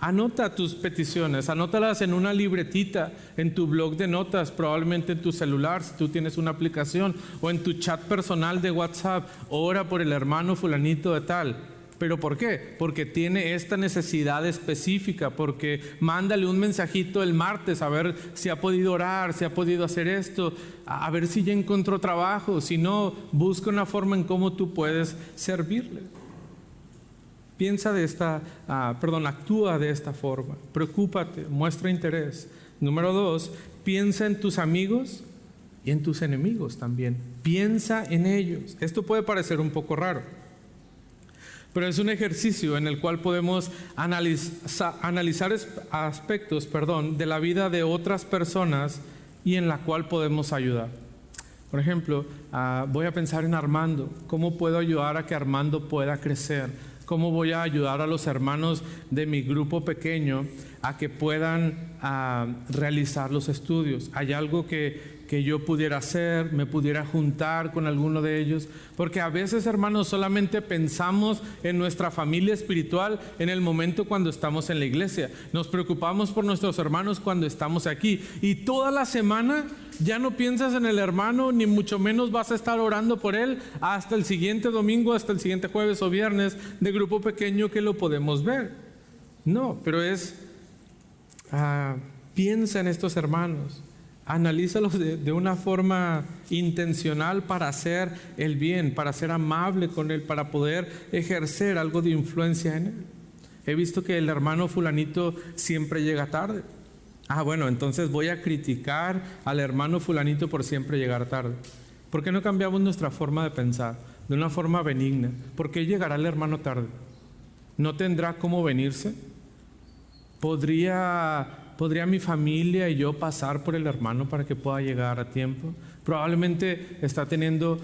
Speaker 1: Anota tus peticiones, anótalas en una libretita, en tu blog de notas, probablemente en tu celular, si tú tienes una aplicación, o en tu chat personal de WhatsApp. Ora por el hermano fulanito de tal. ¿Pero por qué? Porque tiene esta necesidad específica, porque mándale un mensajito el martes a ver si ha podido orar, si ha podido hacer esto, a ver si ya encontró trabajo. Si no, busca una forma en cómo tú puedes servirle. Actúa de esta forma, preocúpate, muestra interés. Número 2, piensa en tus amigos y en tus enemigos también. Piensa en ellos. Esto puede parecer un poco raro, pero es un ejercicio en el cual podemos analizar aspectos de la vida de otras personas y en la cual podemos ayudar. Por ejemplo, voy a pensar en Armando. ¿Cómo puedo ayudar a que Armando pueda crecer? ¿Cómo voy a ayudar a los hermanos de mi grupo pequeño a que puedan realizar los estudios? ¿Hay algo que yo pudiera hacer? ¿Me pudiera juntar con alguno de ellos? Porque a veces, hermanos, solamente pensamos en nuestra familia espiritual en el momento cuando estamos en la iglesia. Nos preocupamos por nuestros hermanos cuando estamos aquí. Y toda la semana ya no piensas en el hermano, ni mucho menos vas a estar orando por él hasta el siguiente domingo, hasta el siguiente jueves o viernes de grupo pequeño que lo podemos ver. No, pero piensa en estos hermanos, analízalos de una forma intencional para hacer el bien, para ser amable con él, para poder ejercer algo de influencia en él. He visto que el hermano fulanito siempre llega tarde. Bueno, entonces voy a criticar al hermano fulanito por siempre llegar tarde. ¿Por qué no cambiamos nuestra forma de pensar de una forma benigna? ¿Por qué llegará el hermano tarde? ¿No tendrá cómo venirse? ¿Podría mi familia y yo pasar por el hermano para que pueda llegar a tiempo? Probablemente está teniendo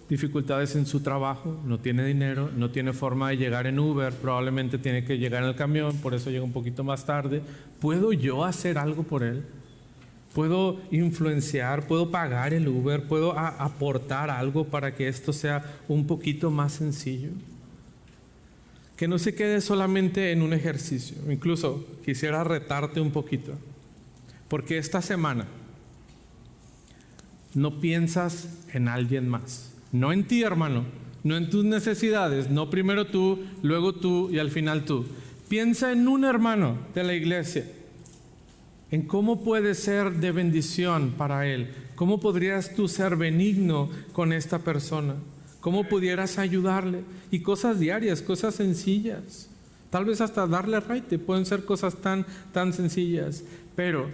Speaker 1: dificultades en su trabajo, no tiene dinero, no tiene forma de llegar en Uber, probablemente tiene que llegar en el camión, por eso llega un poquito más tarde. ¿Puedo yo hacer algo por él? ¿Puedo influenciar? ¿Puedo pagar el Uber? ¿Puedo aportar algo para que esto sea un poquito más sencillo? que no se quede solamente en un ejercicio. Incluso quisiera retarte un poquito, porque esta semana no piensas en alguien más, no en ti, hermano, no en tus necesidades, no primero tú, luego tú y al final tú. Piensa en un hermano de la iglesia, en cómo puedes ser de bendición para él, cómo podrías tú ser benigno con esta persona, cómo pudieras ayudarle, y cosas diarias, cosas sencillas, tal vez hasta darle raite, pueden ser cosas tan sencillas, pero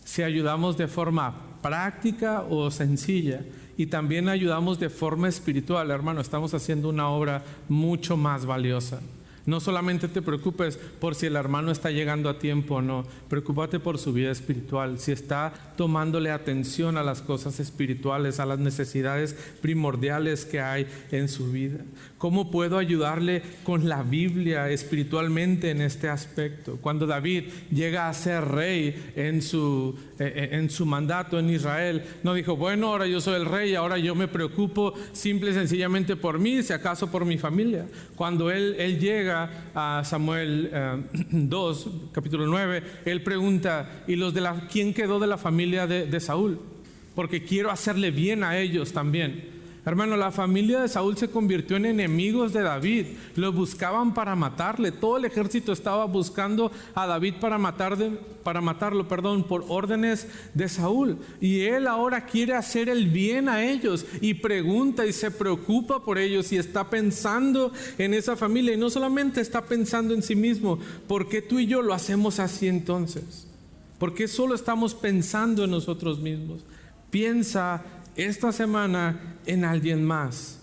Speaker 1: si ayudamos de forma práctica o sencilla y también ayudamos de forma espiritual, hermano, estamos haciendo una obra mucho más valiosa. No solamente te preocupes por si el hermano está llegando a tiempo o no, preocúpate por su vida espiritual, si está tomándole atención a las cosas espirituales, a las necesidades primordiales que hay en su vida. ¿Cómo puedo ayudarle con la Biblia espiritualmente en este aspecto? Cuando David llega a ser rey en su mandato en Israel, no dijo, bueno, ahora yo soy el rey, ahora yo me preocupo simple y sencillamente por mí, si acaso por mi familia. Cuando él llega a Samuel 2, capítulo 9, él pregunta, ¿y quién quedó de la familia de Saúl? Porque quiero hacerle bien a ellos también. Hermano, la familia de Saúl se convirtió en enemigos de David, lo buscaban para matarle, todo el ejército estaba buscando a David para matarlo, por órdenes de Saúl, y él ahora quiere hacer el bien a ellos, y pregunta y se preocupa por ellos, y está pensando en esa familia, y no solamente está pensando en sí mismo. ¿Por qué tú y yo lo hacemos así entonces? ¿Por qué solo estamos pensando en nosotros mismos? Piensa esta semana en alguien más.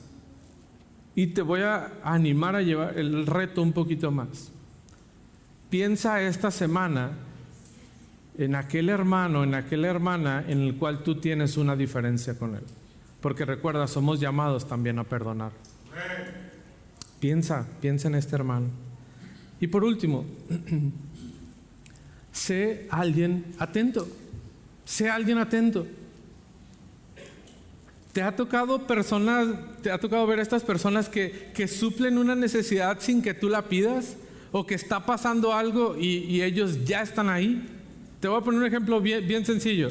Speaker 1: Y te voy a animar a llevar el reto un poquito más. Piensa esta semana en aquel hermano, en aquella hermana en el cual tú tienes una diferencia con él. Porque recuerda, somos llamados también a perdonar. Piensa en este hermano. Y por último, sé alguien atento. Sé alguien atento. ¿Te ha tocado ver a estas personas que suplen una necesidad sin que tú la pidas? ¿O que está pasando algo y ellos ya están ahí? Te voy a poner un ejemplo bien sencillo.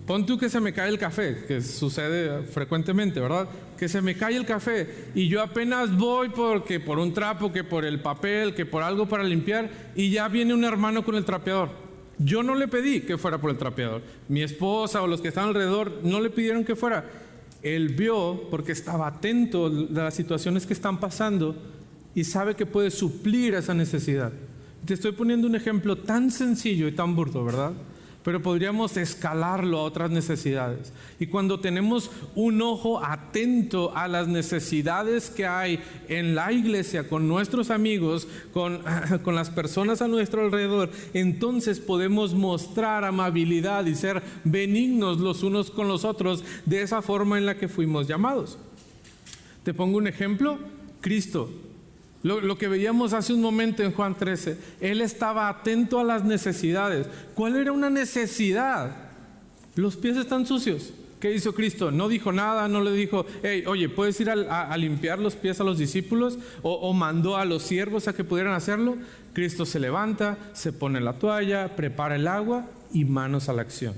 Speaker 1: Pon tú que se me cae el café, que sucede frecuentemente, ¿verdad? Que se me cae el café y yo apenas voy por un trapo, que por el papel, que por algo para limpiar, y ya viene un hermano con el trapeador. Yo no le pedí que fuera por el trapeador. Mi esposa o los que están alrededor no le pidieron que fuera. Él vio, porque estaba atento de las situaciones que están pasando y sabe que puede suplir esa necesidad. Te estoy poniendo un ejemplo tan sencillo y tan burdo, ¿verdad? Pero podríamos escalarlo a otras necesidades. Y cuando tenemos un ojo atento a las necesidades que hay en la iglesia, con nuestros amigos, con las personas a nuestro alrededor, entonces podemos mostrar amabilidad y ser benignos los unos con los otros de esa forma en la que fuimos llamados. Te pongo un ejemplo: Cristo. Lo que veíamos hace un momento en Juan 13, Él estaba atento a las necesidades. ¿Cuál era una necesidad? Los pies están sucios. ¿Qué hizo Cristo? No dijo nada, no le dijo, hey, oye, ¿puedes ir a limpiar los pies a los discípulos? O mandó a los siervos a que pudieran hacerlo. Cristo se levanta, se pone la toalla, prepara el agua y manos a la acción.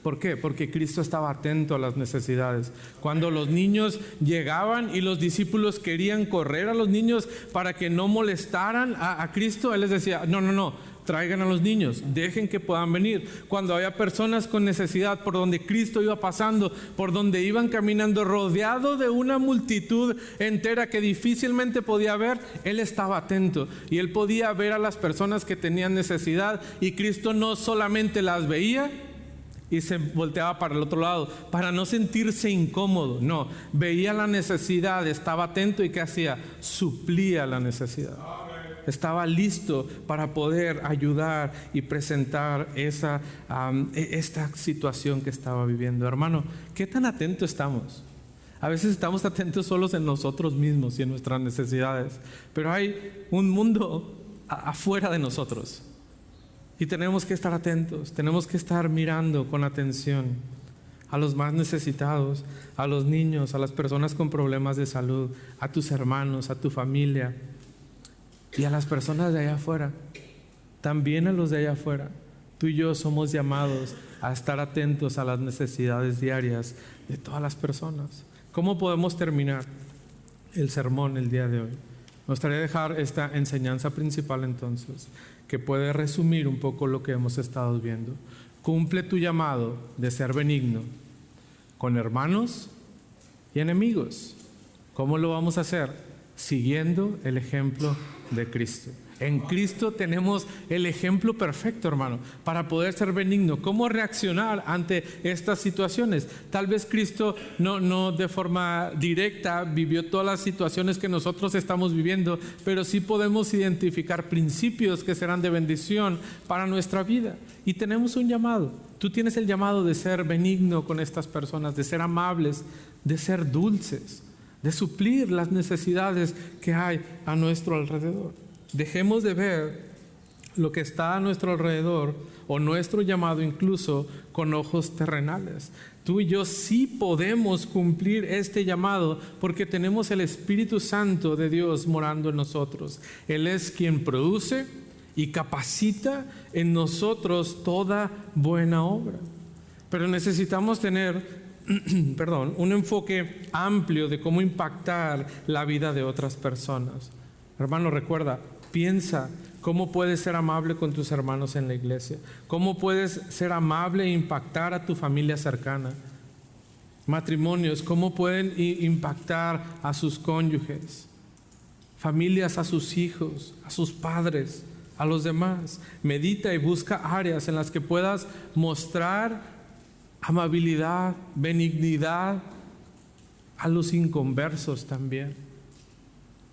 Speaker 1: ¿Por qué? Porque Cristo estaba atento a las necesidades. Cuando los niños llegaban y los discípulos querían correr a los niños para que no molestaran a Cristo, Él les decía, no, traigan a los niños, dejen que puedan venir. Cuando había personas con necesidad, por donde Cristo iba pasando, por donde iban caminando, rodeado de una multitud entera que difícilmente podía ver, Él estaba atento y Él podía ver a las personas que tenían necesidad, y Cristo no solamente las veía y se volteaba para el otro lado para no sentirse incómodo. No, veía la necesidad, estaba atento, y ¿qué hacía? Suplía la necesidad. Estaba listo para poder ayudar y presentar esta situación que estaba viviendo. Hermano, ¿qué tan atentos estamos? A veces estamos atentos solos en nosotros mismos y en nuestras necesidades, pero hay un mundo afuera de nosotros. Y tenemos que estar atentos, tenemos que estar mirando con atención a los más necesitados, a los niños, a las personas con problemas de salud, a tus hermanos, a tu familia y a las personas de allá afuera, también a los de allá afuera. Tú y yo somos llamados a estar atentos a las necesidades diarias de todas las personas. ¿Cómo podemos terminar el sermón el día de hoy? Me gustaría dejar esta enseñanza principal entonces, que puede resumir un poco lo que hemos estado viendo. Cumple tu llamado de ser benigno con hermanos y enemigos. ¿Cómo lo vamos a hacer? Siguiendo el ejemplo de Cristo. En Cristo tenemos el ejemplo perfecto, hermano, para poder ser benigno. ¿Cómo reaccionar ante estas situaciones? Tal vez Cristo no de forma directa vivió todas las situaciones que nosotros estamos viviendo, pero sí podemos identificar principios que serán de bendición para nuestra vida. Y tenemos un llamado. Tú tienes el llamado de ser benigno con estas personas, de ser amables, de ser dulces, de suplir las necesidades que hay a nuestro alrededor. Dejemos de ver lo que está a nuestro alrededor o nuestro llamado incluso con ojos terrenales. Tú y yo sí podemos cumplir este llamado porque tenemos el Espíritu Santo de Dios morando en nosotros. Él es quien produce y capacita en nosotros toda buena obra. Pero necesitamos tener un enfoque amplio de cómo impactar la vida de otras personas. Hermano, recuerda, piensa cómo puedes ser amable con tus hermanos en la iglesia, cómo puedes ser amable e impactar a tu familia cercana. Matrimonios, cómo pueden impactar a sus cónyuges, familias a sus hijos, a sus padres, a los demás. Medita y busca áreas en las que puedas mostrar amabilidad, benignidad a los inconversos también,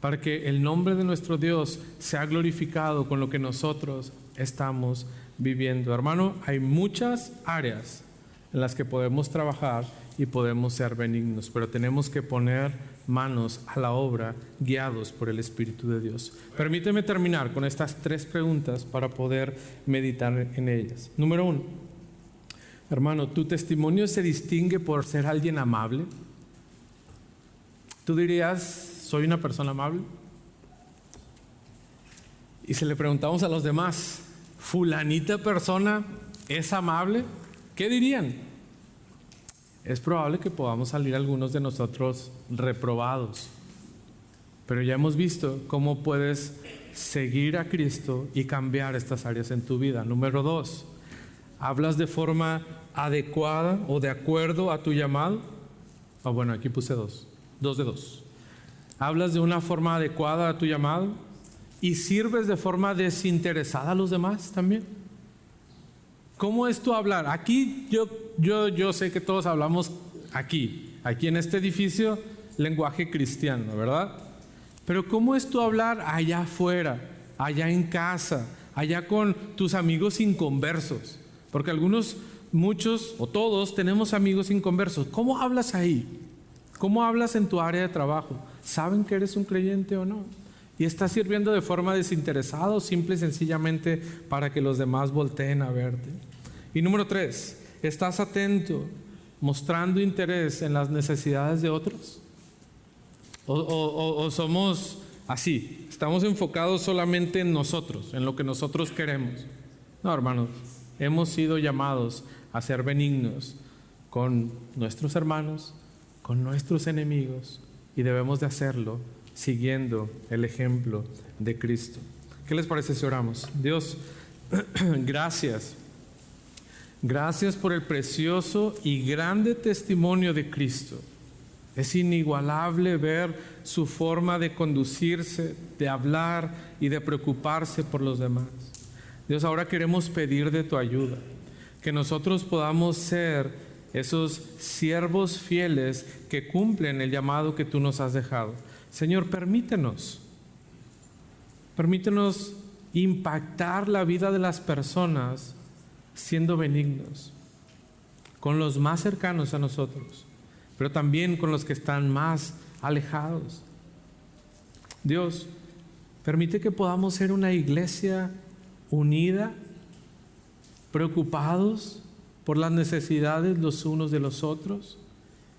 Speaker 1: para que el nombre de nuestro Dios sea glorificado con lo que nosotros estamos viviendo. Hermano, hay muchas áreas en las que podemos trabajar y podemos ser benignos, pero tenemos que poner manos a la obra guiados por el Espíritu de Dios. Permíteme terminar con estas 3 preguntas para poder meditar en ellas. Número 1, hermano, ¿tu testimonio se distingue por ser alguien amable? ¿Tú dirías, soy una persona amable? Y si le preguntamos a los demás, ¿fulanita persona es amable? ¿Qué dirían? Es probable que podamos salir algunos de nosotros reprobados, pero ya hemos visto cómo puedes seguir a Cristo y cambiar estas áreas en tu vida. Número 2, ¿hablas de forma adecuada o de acuerdo a tu llamado? Bueno, aquí puse 2 de 2. ¿Hablas de una forma adecuada a tu llamado? ¿Y sirves de forma desinteresada a los demás también? ¿Cómo es tu hablar? Aquí yo sé que todos hablamos aquí en este edificio, lenguaje cristiano, ¿verdad? Pero ¿cómo es tu hablar allá afuera, allá en casa, allá con tus amigos inconversos? Porque muchos o todos tenemos amigos inconversos. ¿Cómo hablas ahí? ¿Cómo hablas en tu área de trabajo? ¿Saben que eres un creyente o no? ¿Y estás sirviendo de forma desinteresada o simple y sencillamente para que los demás volteen a verte? Y número 3, ¿estás atento, mostrando interés en las necesidades de otros? ¿O somos así? ¿Estamos enfocados solamente en nosotros, en lo que nosotros queremos? No, hermanos, hemos sido llamados a ser benignos con nuestros hermanos, con nuestros enemigos, y debemos de hacerlo siguiendo el ejemplo de Cristo. ¿Qué les parece si oramos? Dios, gracias. Gracias por el precioso y grande testimonio de Cristo. Es inigualable ver su forma de conducirse, de hablar y de preocuparse por los demás. Dios, ahora queremos pedir de tu ayuda, que nosotros podamos ser esos siervos fieles que cumplen el llamado que tú nos has dejado. Señor, permítenos impactar la vida de las personas siendo benignos, con los más cercanos a nosotros, pero también con los que están más alejados. Dios, permite que podamos ser una iglesia unida, preocupados por las necesidades los unos de los otros,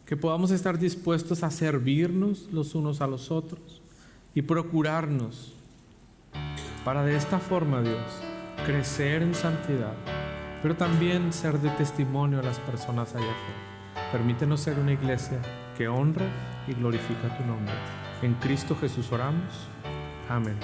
Speaker 1: que podamos estar dispuestos a servirnos los unos a los otros y procurarnos para de esta forma, Dios, crecer en santidad, pero también ser de testimonio a las personas allá afuera. Permítenos ser una iglesia que honra y glorifica tu nombre. En Cristo Jesús oramos. Amén.